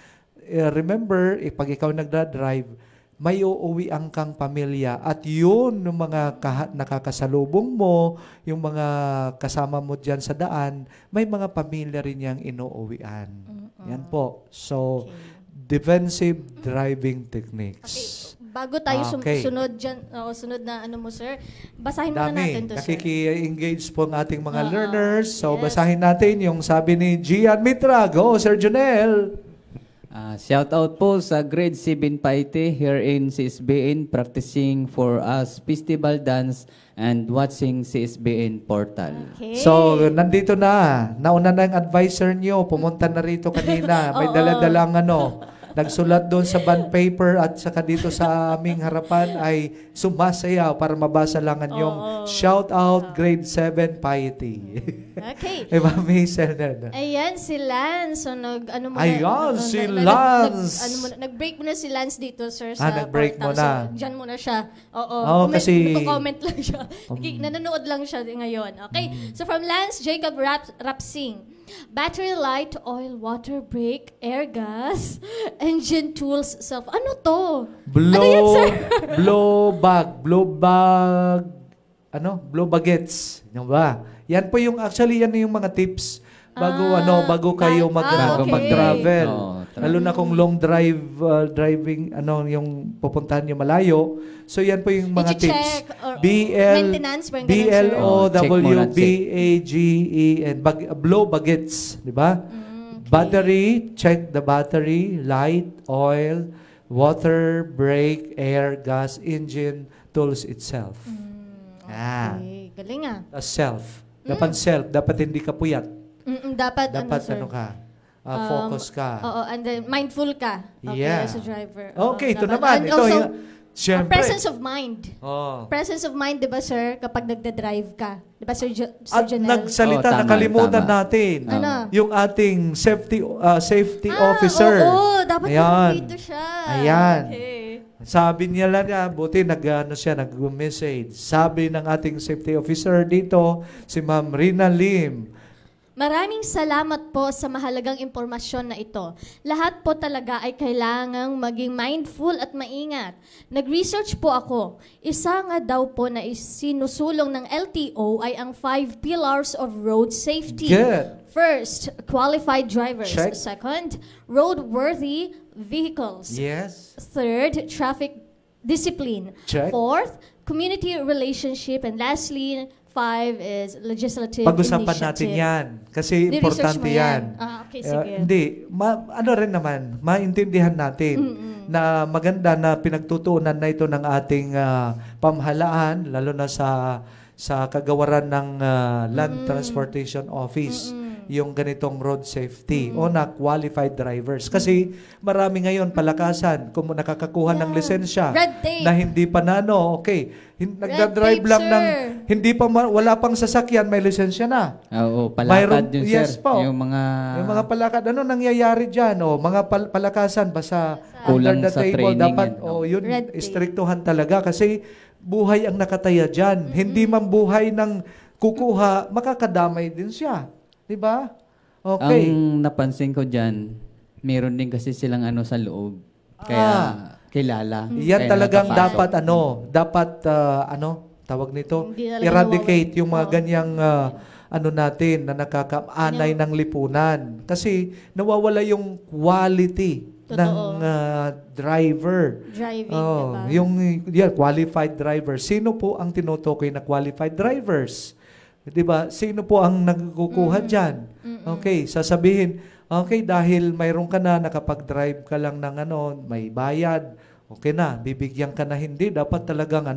remember, pag ikaw nagdadrive, may uuwian kang pamilya at yun yung mga nakakasalubong mo, yung mga kasama mo dyan sa daan, may mga pamilya rin niyang inuuwian. Yan po. So, defensive driving techniques. Okay. Bago tayo sunod dyan, sunod na mo, sir, basahin muna natin to, sir. Nakiki-engage po ang ating mga learners. So, basahin natin yung sabi ni Gian Mitra. Go, Sir Jonel! Shout out po sa grade 7 Paite here in CSBN practicing for us festival dance and watching CSBN portal. Okay. So, nandito na. Nauna na yung advisor nyo. Pumunta na rito kanina. May dala-dalang nagsulat doon sa bond paper at saka dito sa aming harapan ay sumasayaw para mabasa lang ang yung shout out grade 7 piety. Okay. Eh, Mami Hazel na. Ayan, si Lance. So, Ayan, si Lance. Nag-break muna si Lance dito, sir, sa nag-break portal. muna. So, dyan muna siya. Oo. Kasi... Nagko-comment lang siya. Nanonood lang siya ngayon. Okay. So, from Lance Jacob Rapsing. Battery light, oil, water brake, air gas, engine tools, self. Ano to? Ano yan, sir? blow baguettes. Yan ba? Yan po yung, actually, yan yung mga tips bago kayo mag-travel. Lalo na kung long driving, yung pupuntahan nyo malayo. So, yan po yung mga tips. BLOWBAGEN. Blow baguettes. Di ba? Battery, check the battery, light, oil, water, brake, air, gas, engine, tools itself. Okay. Galing Self. Dapat self. Dapat hindi ka puyat. Dapat sir? Focus ka. And then mindful ka. Okay, as a driver. Okay, ito naman. And ito also, siyempre. Presence of mind. Presence of mind, di ba, sir, kapag nagda-drive ka? Di ba, Sir At Janelle? nagsalita, nakalimutan natin. Ano? Yung ating safety officer. Oo, dapat dito siya. Ayan. Okay. Sabi niya lang buti nag-message. Sabi ng ating safety officer dito, si Ma'am Rina Lim, maraming salamat po sa mahalagang impormasyon na ito. Lahat po talaga ay kailangang maging mindful at maingat. Nag-research po ako. Isa nga daw po na sinusulong ng LTO ay ang 5 pillars of road safety. Good. First, qualified drivers. Check. Second, roadworthy vehicles. Yes. Third, traffic discipline. Check. Fourth, community relationship. And lastly, 5 is legislative Pag-usapan initiative. natin yan. Kasi importante yan. Okay, sige. Hindi. Maintindihan natin na maganda na pinagtutuunan na ito ng ating pamahalaan, lalo na sa kagawaran ng Land Transportation Office, yung ganitong road safety o na qualified drivers. Kasi marami ngayon palakasan kung nakakakuha ng lisensya na hindi pa nagda-drive lang ng wala pang sasakyan, may lisensya na. Oo, palakad yun, sir. Yes po. Yung mga palakad, ano nangyayari dyan? Mga palakasan, basta kulang under the sa table, training dapat, yun, istriktuhan talaga. Kasi buhay ang nakataya dyan. Hindi man buhay ng kukuha, makakadamay din siya. Diba? Okay. Ang napansin ko dyan, meron din kasi silang sa loob. Kaya kilala. Yan kaya talagang nakapasok. dapat tawag nito, eradicate yung mga ganyang natin na nakakaanay ng lipunan. Kasi nawawala yung quality ng driver. Driving, diba? Yung qualified driver. Sino po ang tinutukoy na qualified drivers? 'Di ba? Sino po ang nagkukuha diyan? Okay, sasabihin, okay, dahil mayroon ka na nakapag-drive ka lang ng may bayad. Okay na, bibigyan ka na hindi, dapat talagang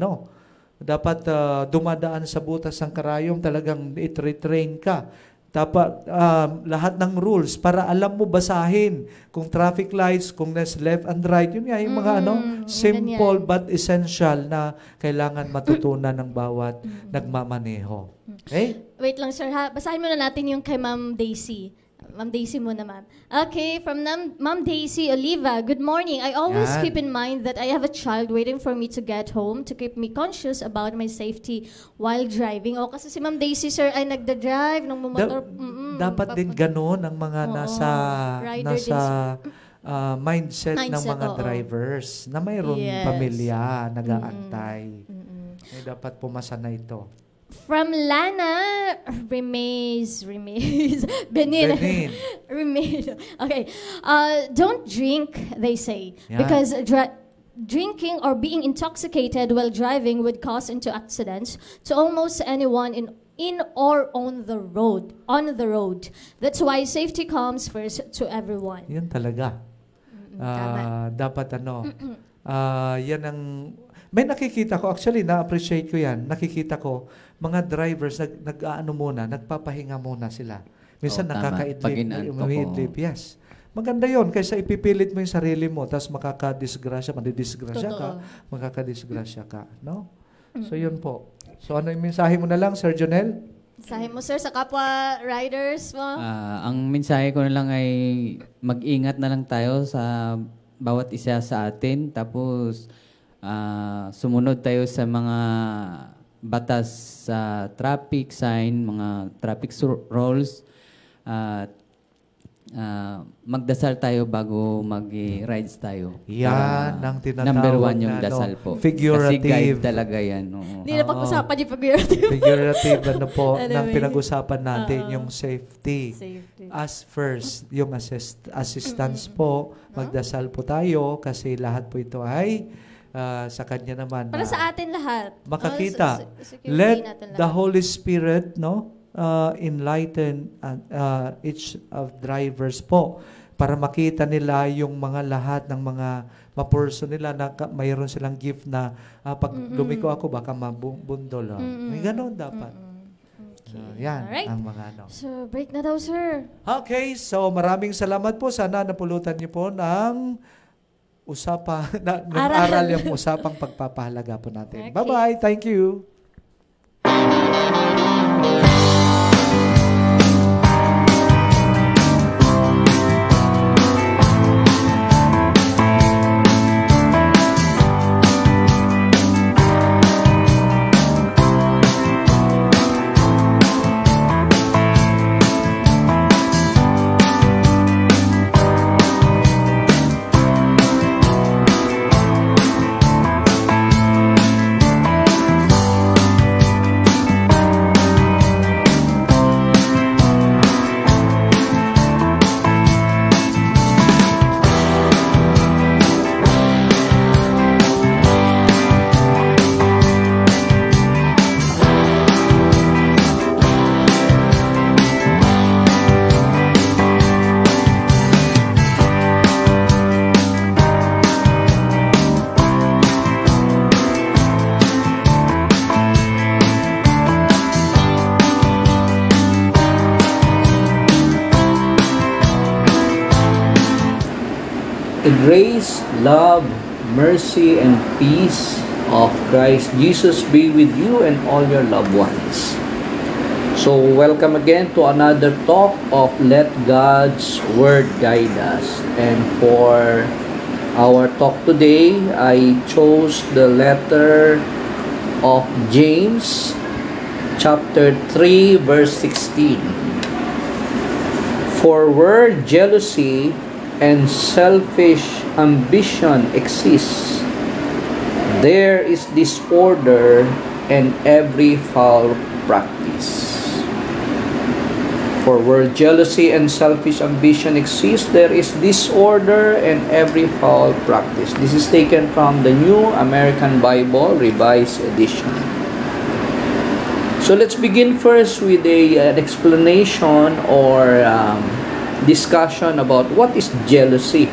dapat dumadaan sa butas ng karayom, talagang i-train ka. Dapat lahat ng rules para alam mo basahin kung traffic lights, kung there's left and right, yun nga yung mga simple but essential na kailangan matutunan ng bawat nagmamaneho. Okay? Wait lang, sir, ha? Basahin muna natin yung kay Ma'am Daisy. Ma'am Daisy muna, ma'am. Okay, from Ma'am Daisy Oliva. Good morning. I always keep in mind that I have a child waiting for me to get home to keep me conscious about my safety while driving. Kasi si Ma'am Daisy, sir, ay nagda-drive ng motor. Dapat din gano'n ang mga nasa mindset ng mga drivers na mayroon pamilya, nag-aantay. Ay dapat pumasa na ito. From Lana Benin. Okay. Don't drink, they say. Yeah. Because drinking or being intoxicated while driving would cause into accidents to almost anyone in or on the road. That's why safety comes first to everyone. Yan talaga. Dapat yan ang may nakikita ko, actually, na-appreciate ko yan. Nakikita ko, mga drivers, nagpapahinga muna sila. Minsan nakakaidlip. Yes. Maganda yon kaysa ipipilit mo yung sarili mo, tapos madidisgrasya ka, makakadisgrasya ka. No? So, yun po. So, ano yung mensahe mo na lang, Sir Jonel? Mensahe mo, sir, sa kapwa riders mo? Ang mensahe ko na lang ay mag-ingat na lang tayo sa bawat isa sa atin. Tapos, sumunod tayo sa mga batas sa traffic sign, mga traffic rules. Magdasal tayo bago mag-rides tayo. Yan ang tinatawag number one yung na, dasal po. figurative. Kasi guide talaga yan. Hindi na pag-usapan yung figurative. Figurative, ano po, Anyway. nang pinag-usapan natin yung safety. Safety. As first, yung assistance po, magdasal po tayo kasi lahat po ito ay sa Kanya naman. Para sa atin lahat. Makakita. Security Let natin the lahat. Holy Spirit, enlighten each of drivers po para makita nila yung mga lahat ng mga ma-person nila na mayroon silang gift na pag lumiko ako baka mabundol. May ganoon dapat. So, yan Alright. ang mga So, break na daw, sir. Okay, so maraming salamat po. Sana napulutan niyo po ng aral yung usapang pagpapahalaga po natin. Okay. Bye-bye. Thank you. The grace, love, mercy, and peace of Christ Jesus be with you and all your loved ones. So, welcome again to another talk of Let God's Word Guide Us. And for our talk today, I chose the letter of James, chapter 3, verse 16. For where jealousy and selfish ambition exists, there is disorder and every foul practice. For where jealousy and selfish ambition exist, there is disorder and every foul practice. This is taken from the New American Bible, Revised Edition. So let's begin first with an explanation or discussion about what is jealousy.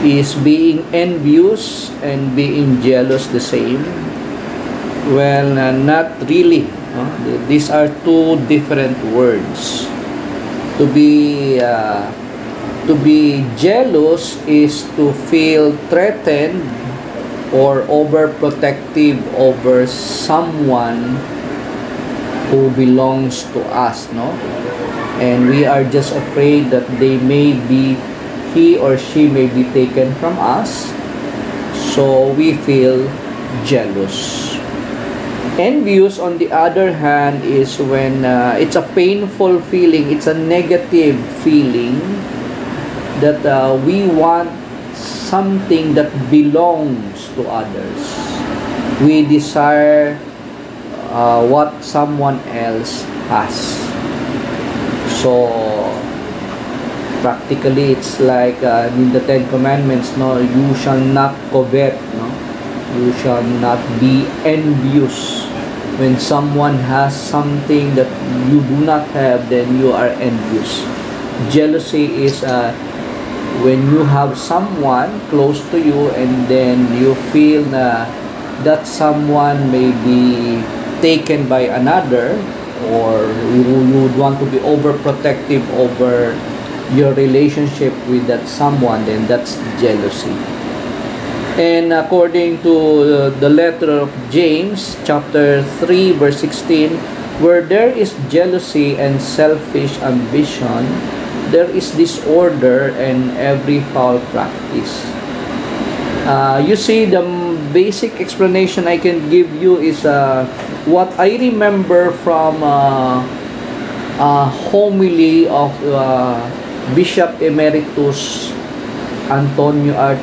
Is being envious and being jealous the same? Well, not really. These are two different words. To be jealous is to feel threatened or overprotective over someone who belongs to us, no? And we are just afraid that he or she may be taken from us, so we feel jealous. Envious, on the other hand, is when it's a painful feeling, it's a negative feeling that we want something that belongs to others. We desire what someone else has. So, practically, it's like in the Ten Commandments, no, you shall not covet, no, you shall not be envious. When someone has something that you do not have, then you are envious. Jealousy is when you have someone close to you, and then you feel that someone may be taken by another, or you would want to be overprotective over your relationship with that someone, then that's jealousy. And according to the letter of James, chapter 3, verse 16, where there is jealousy and selfish ambition, there is disorder and every foul practice. You see, the basic explanation I can give you is what I remember from a homily of Bishop Emeritus Antonio R.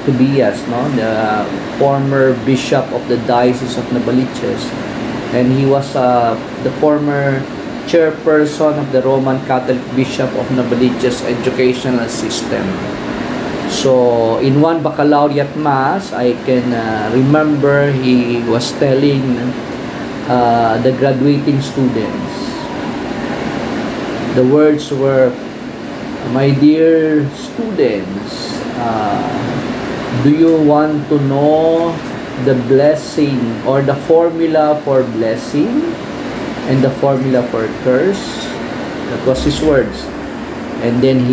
Tobias, no? The former bishop of the Diocese of Navaliches. And he was the former chairperson of the Roman Catholic Bishop of Navaliches Educational System. So, in one baccalaureate mass, I can remember he was telling the graduating students. The words were, "My dear students, do you want to know the blessing or the formula for blessing and the formula for curse?" That was his words. And then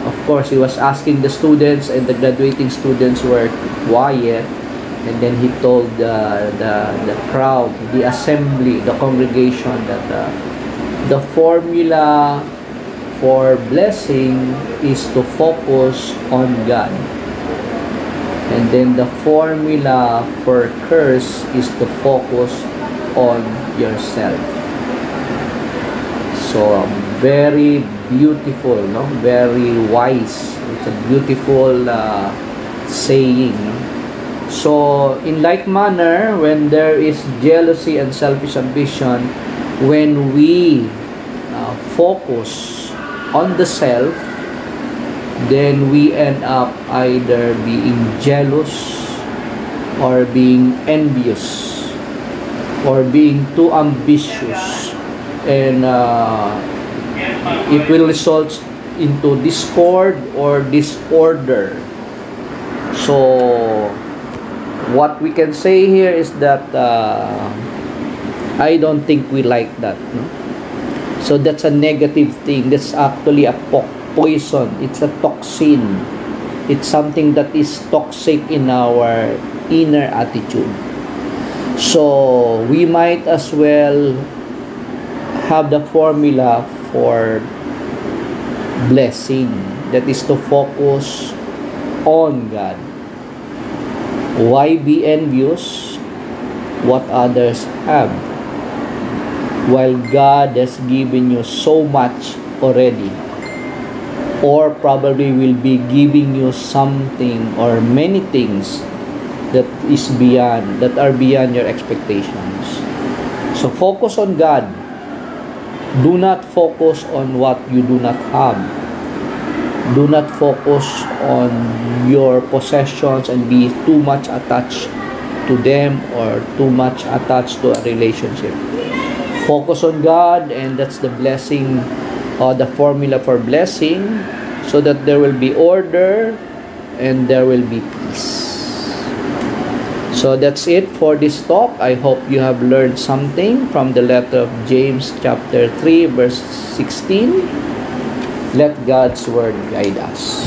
of course, he was asking the students, and the graduating students were quiet. And then he told the crowd, the assembly, the congregation, that the formula for blessing is to focus on God. And then the formula for curse is to focus on yourself. So, very beautiful, no? Very wise. It's a beautiful saying. So, in like manner, when there is jealousy and selfish ambition, when we focus on the self, then we end up either being jealous or being envious or being too ambitious, and it will result into discord or disorder. So what we can say here is that I don't think we like that, no? So that's a negative thing. That's actually a poison. It's a toxin. It's something that is toxic in our inner attitude. So we might as well have the formula for blessing, that is to focus on God. Why be envious what others have, while God has given you so much already, or probably will be giving you something or many things that are beyond your expectations. So focus on God. Do not focus on what you do not have. Do not focus on your possessions and be too much attached to them or too much attached to a relationship. Focus on God, and that's the blessing or the formula for blessing, so that there will be order and there will be peace. So that's it for this talk. I hope you have learned something from the letter of James chapter 3 verse 16. Let God's word guide us.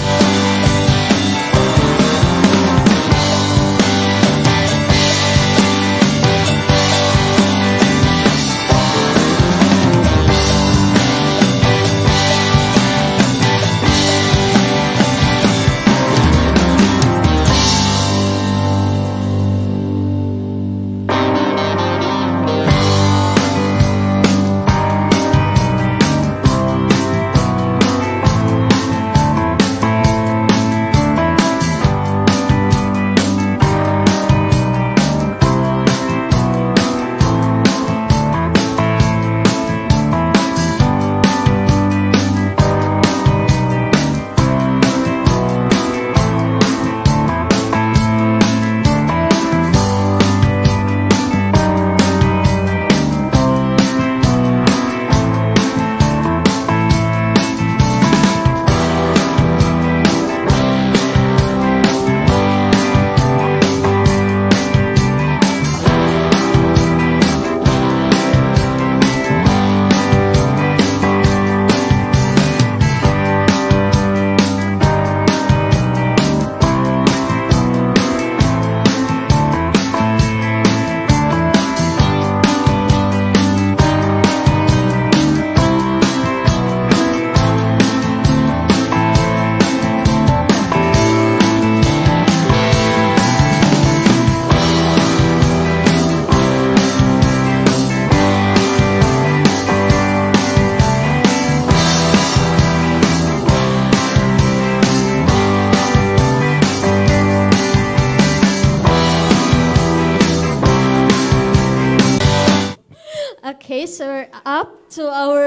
Okay, so we're up to our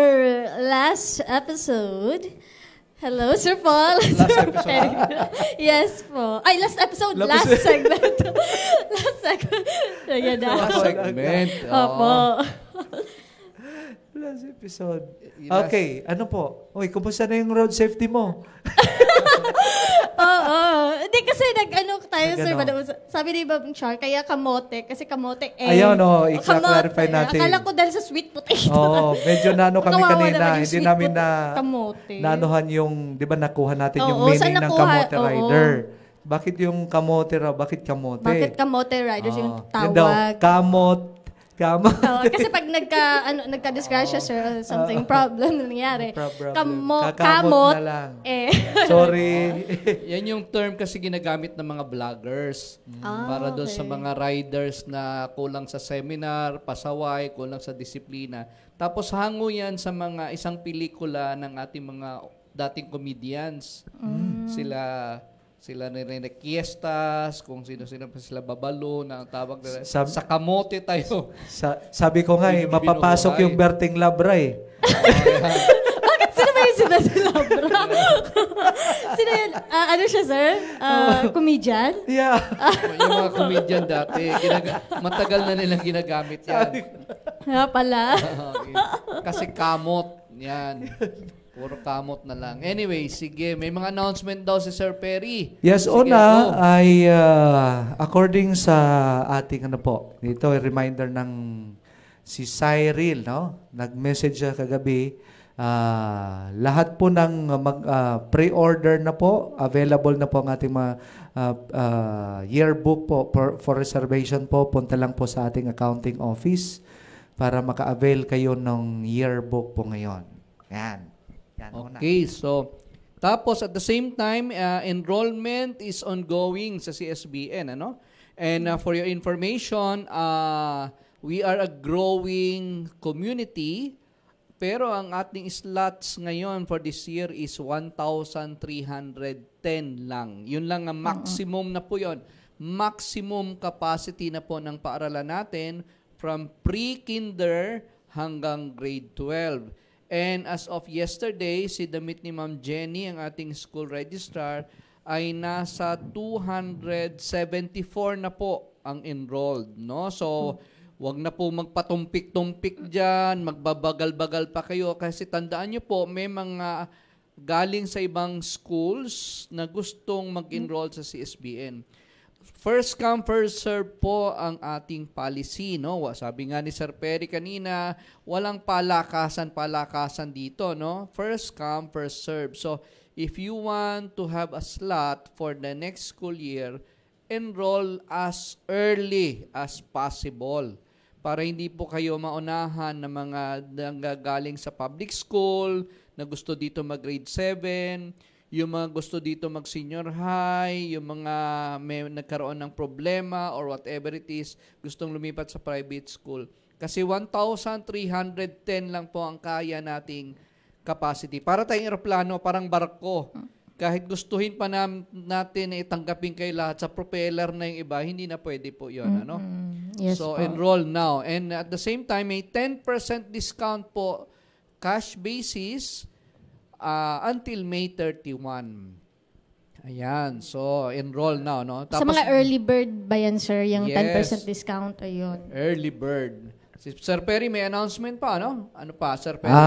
last episode. Hello, Sir Paul. Last episode? Yes po. Ay, last episode. Last Last segment. Last segment. Ayan na. Last segment. Opo. Last episode. Last- Okay, ano po? Uy, kumusta na yung road safety mo? Oo. Hindi kasi nag-ano tayo, sir. Nag-ano? Sabi ni Ma'am Char, kaya kamote. Kasi kamote Ayun, kamote. i-clarify natin. Akala ko dahil sa sweet potato. Oo, medyo nano kami Kawawa kanina. naman yung Hindi sweet namin kamote. nanuhan yung, di ba nakuha natin yung Oo, meaning saan ng nakuha? kamote Oo. rider. Bakit yung kamote raw? Bakit kamote? Bakit kamote riders yung Oo. Yun daw, tawag? kamot. Kasi pag nagka-disgrasya, sir, something problem nangyari. Problem. Kamot Kakamot na lang. Sorry. Yan yung term kasi ginagamit ng mga vloggers. Para doon sa mga riders na kulang sa seminar, pasaway, kulang sa disiplina. Tapos hango yan sa mga isang pelikula ng ating mga dating comedians. Sila nire Kiestas, kung sino-sino pa sila babalo na ang tawag nila. Sa kamote tayo. Sabi ko nga, mapapasok Binubuhay. yung Berting Labra eh. Bakit sino ba yung sinasabra? Sino yun? Ano siya, sir? Comedian? Yeah. Yung mga comedian dati, matagal na nilang ginagamit yan. Pala. Kasi kamot. Yan. Puro kamot na lang. Anyway, sige. May mga announcement daw si Sir Perry. Yes, Sige, una go. ay according sa ating dito reminder ng si Cyril, no? Nag-message siya kagabi. Lahat po ng pre-order na po, available na po ang ating mga yearbook po for reservation po. Punta lang po sa ating accounting office para maka-avail kayo ng yearbook po ngayon. Yan. Yan una. Okay, so tapos at the same time, enrollment is ongoing sa CSBN, ano? And for your information, we are a growing community, pero ang ating slots ngayon for this year is 1,310 lang. Yun lang ang maximum na po yun. Maximum capacity na po ng paaralan natin from pre-kinder hanggang grade 12. And as of yesterday, si damit ni Ma'am Jenny, ang ating school registrar, ay nasa 274 na po ang enrolled, no? So, wag na po magpatumpik-tumpik dyan, magbabagal-bagal pa kayo kasi tandaan nyo po, may mga galing sa ibang schools na gustong mag-enroll sa CSBN. First come, first serve po ang ating policy, no? Sabi nga ni Sir Perry kanina, walang palakasan dito, no? First come, first serve. So, if you want to have a slot for the next school year, enroll as early as possible para hindi po kayo maunahan ng mga nanggagaling sa public school na gusto dito mag-grade 7, yung mga gusto dito mag-senior high, yung mga may nagkaroon ng problema or whatever it is, gustong lumipat sa private school. Kasi 1,310 lang po ang kaya nating capacity. Para tayong eroplano, parang barko. Kahit gustuhin pa natin na itanggapin kayo lahat sa propeller na yung iba, hindi na pwede po yun. Ano? Yes So, po. enroll now. And at the same time, may 10% discount po, cash basis, until May 31. Ayan. So, enroll now, no? Sa mga early bird ba yan, sir? Yung Yes. 10% discount, ayun. Early bird. Si Sir Perry, may announcement pa, no? Ano pa, Sir Perry?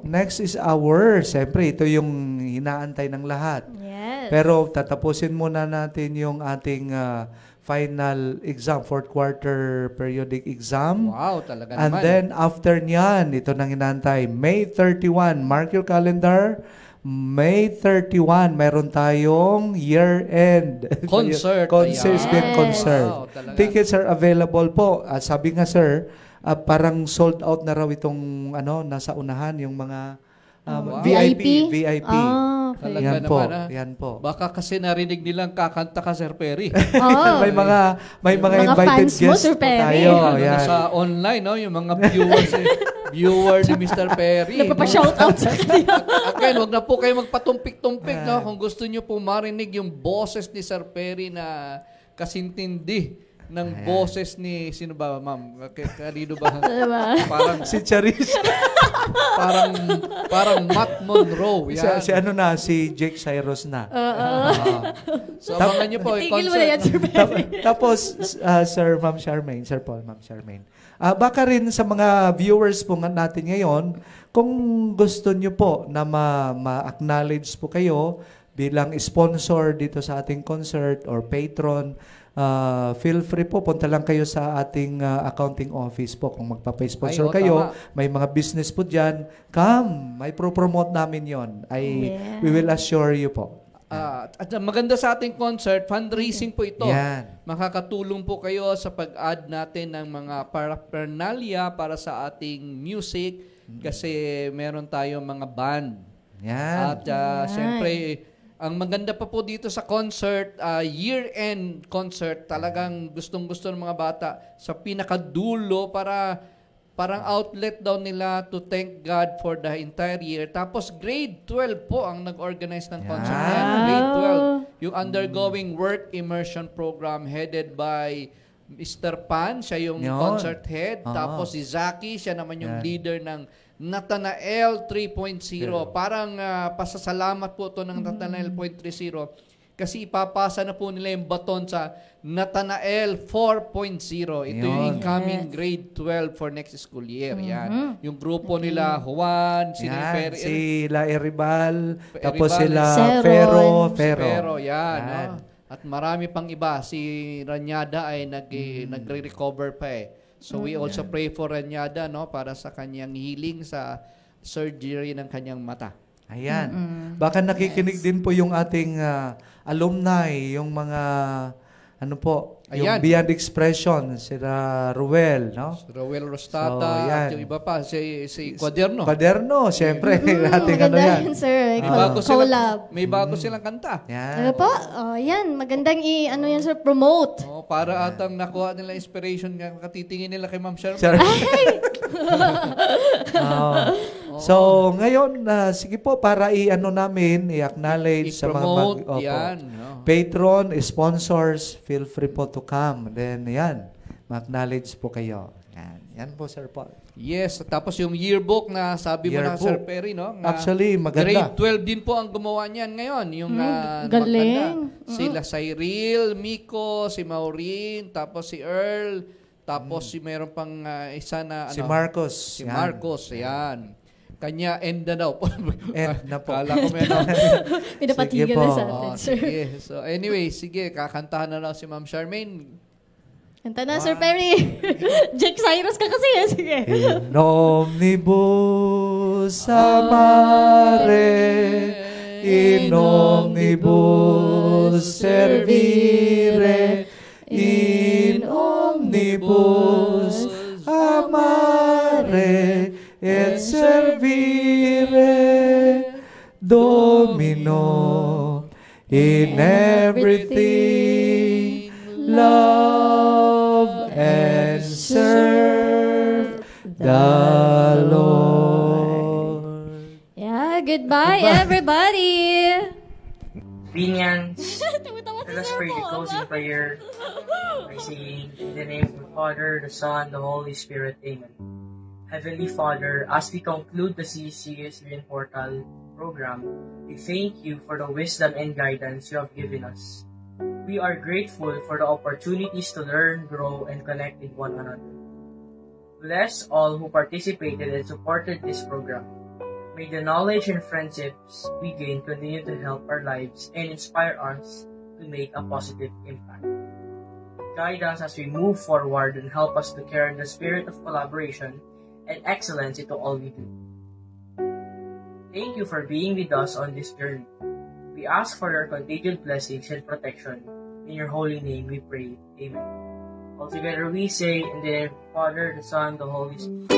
Next is siyempre, ito yung hinaantay ng lahat. Yes. Pero tatapusin muna natin yung ating final exam, fourth quarter periodic exam. Wow, talaga And naman. then after niyan, ito nang hinantay, May 31, mark your calendar, May 31, meron tayong year-end Concert. Concert, Yes. concert. Wow, talaga. Tickets are available po. Sabi nga sir, parang sold out na raw itong nasa unahan, yung mga VIP. Ah, okay. Talaga Yan po, naman, ah. yan po. Baka kasi narinig nilang kakanta ka, Sir Perry. Oh. may mga Mga invited fans mo, guests Sir po Perry. tayo. Ano, Yan. sa online, no? Yung mga viewer ni Mr. Perry. Nagpapa-shoutout sa kanya. Again, wag na po kayo magpatumpik-tumpik, no? Kung gusto niyo po marinig yung boses ni Sir Perry na kasintindi ng boses ni, sino ba, ma'am? Kanino ba? Diba? Parang, Si Charis. parang Matt Monroe. Yan. Si Jake Cyrus na. So, abangan niyo po. Tigil mo na yan, Sir Perry. Tapos, Sir Paul, Ma'am Charmaine, baka rin sa mga viewers po natin ngayon, kung gusto niyo po na ma-acknowledge po kayo bilang sponsor dito sa ating concert or patron, feel free po, punta lang kayo sa ating accounting office po. Kung magpapa-sponsor kayo, tama. May mga business po dyan, come, may pro-promote namin yon. We will assure you po. At maganda sa ating concert, fundraising po ito. Yan. Makakatulong po kayo sa pag-add natin ng mga paraphernalia para sa ating music kasi meron tayong mga band. Yan. At siyempre, ang maganda pa po dito sa concert, year-end concert, talagang gustong-gusto ng mga bata sa pinakadulo para parang outlet daw nila to thank God for the entire year. Tapos grade 12 po ang nag-organize ng concert na yan. Grade 12. Yung undergoing work immersion program headed by Mr. Pan, siya yung concert head. Tapos si Zaki, siya naman yung leader ng Nathanael 3.0. Parang pasasalamat po ito ng Nathanael 3.0 kasi ipapasa na po nila yung baton sa Nathanael 4.0. Ito yung incoming grade 12 for next school year. Yan. Yung grupo nila, Juan, sila Eribal, tapos Eribal, sila Ferro. Yan. No? At marami pang iba. Si Ranyada ay nagre-recover pa eh. So we also pray for Ranyada, no, para sa kanyang healing sa surgery ng kanyang mata. Ayan. Baka nakikinig din po yung ating alumni, yung mga yung Beyond Expression, sila Ruel, no? Ruel Rostata, at yung iba pa, si Quaderno. Quaderno, siyempre. Ating maganda yan, sir. Collab. May bago silang kanta. Yan. Po? Yan. Magandang yan, sir, promote. Para atang nakuha nila inspiration, katitingin nila kay Ma'am Sherman. So, ngayon, sige po, para i-acknowledge sa mga patron, sponsors, feel free po to come. Then, ma-acknowledge po kayo. Yan po, Sir Paul. Yes, tapos yung yearbook na sabi mo na, Sir Perry, no? Actually, maganda. Grade 12 din po ang gumawa niyan ngayon. Yung galing. Sila Cyril, Miko, si Maureen, tapos si Earl, tapos si meron pang isa na si Marcos. Si Marcos, yan. Kanya, end na daw. End na po. Kala ko meron. Pinapatigan na sa atin, sir. Sige. So anyway, sige, kakantahan na daw si Ma'am Charmaine. Kanta na, Sir Perry. Jake Cyrus ka kasi, sige. In omnibus amare, in omnibus servire, in omnibus amare, et servire, Domino, in everything love and serve the Lord. Yeah, goodbye everybody. Opinions. Let us pray the closing prayer by saying, in the name of the Father, the Son, the Holy Spirit. Amen. Heavenly Father, as we conclude the CCS Green Portal program, we thank you for the wisdom and guidance you have given us. We are grateful for the opportunities to learn, grow, and connect with one another. Bless all who participated and supported this program. May the knowledge and friendships we gain continue to help our lives and inspire us to make a positive impact. Guide us as we move forward and help us to carry the spirit of collaboration and excellence into all we do. Thank you for being with us on this journey. We ask for your continued blessings and protection. In your holy name we pray. Amen. Altogether we say, in the name of the Father, the Son, the Holy Spirit.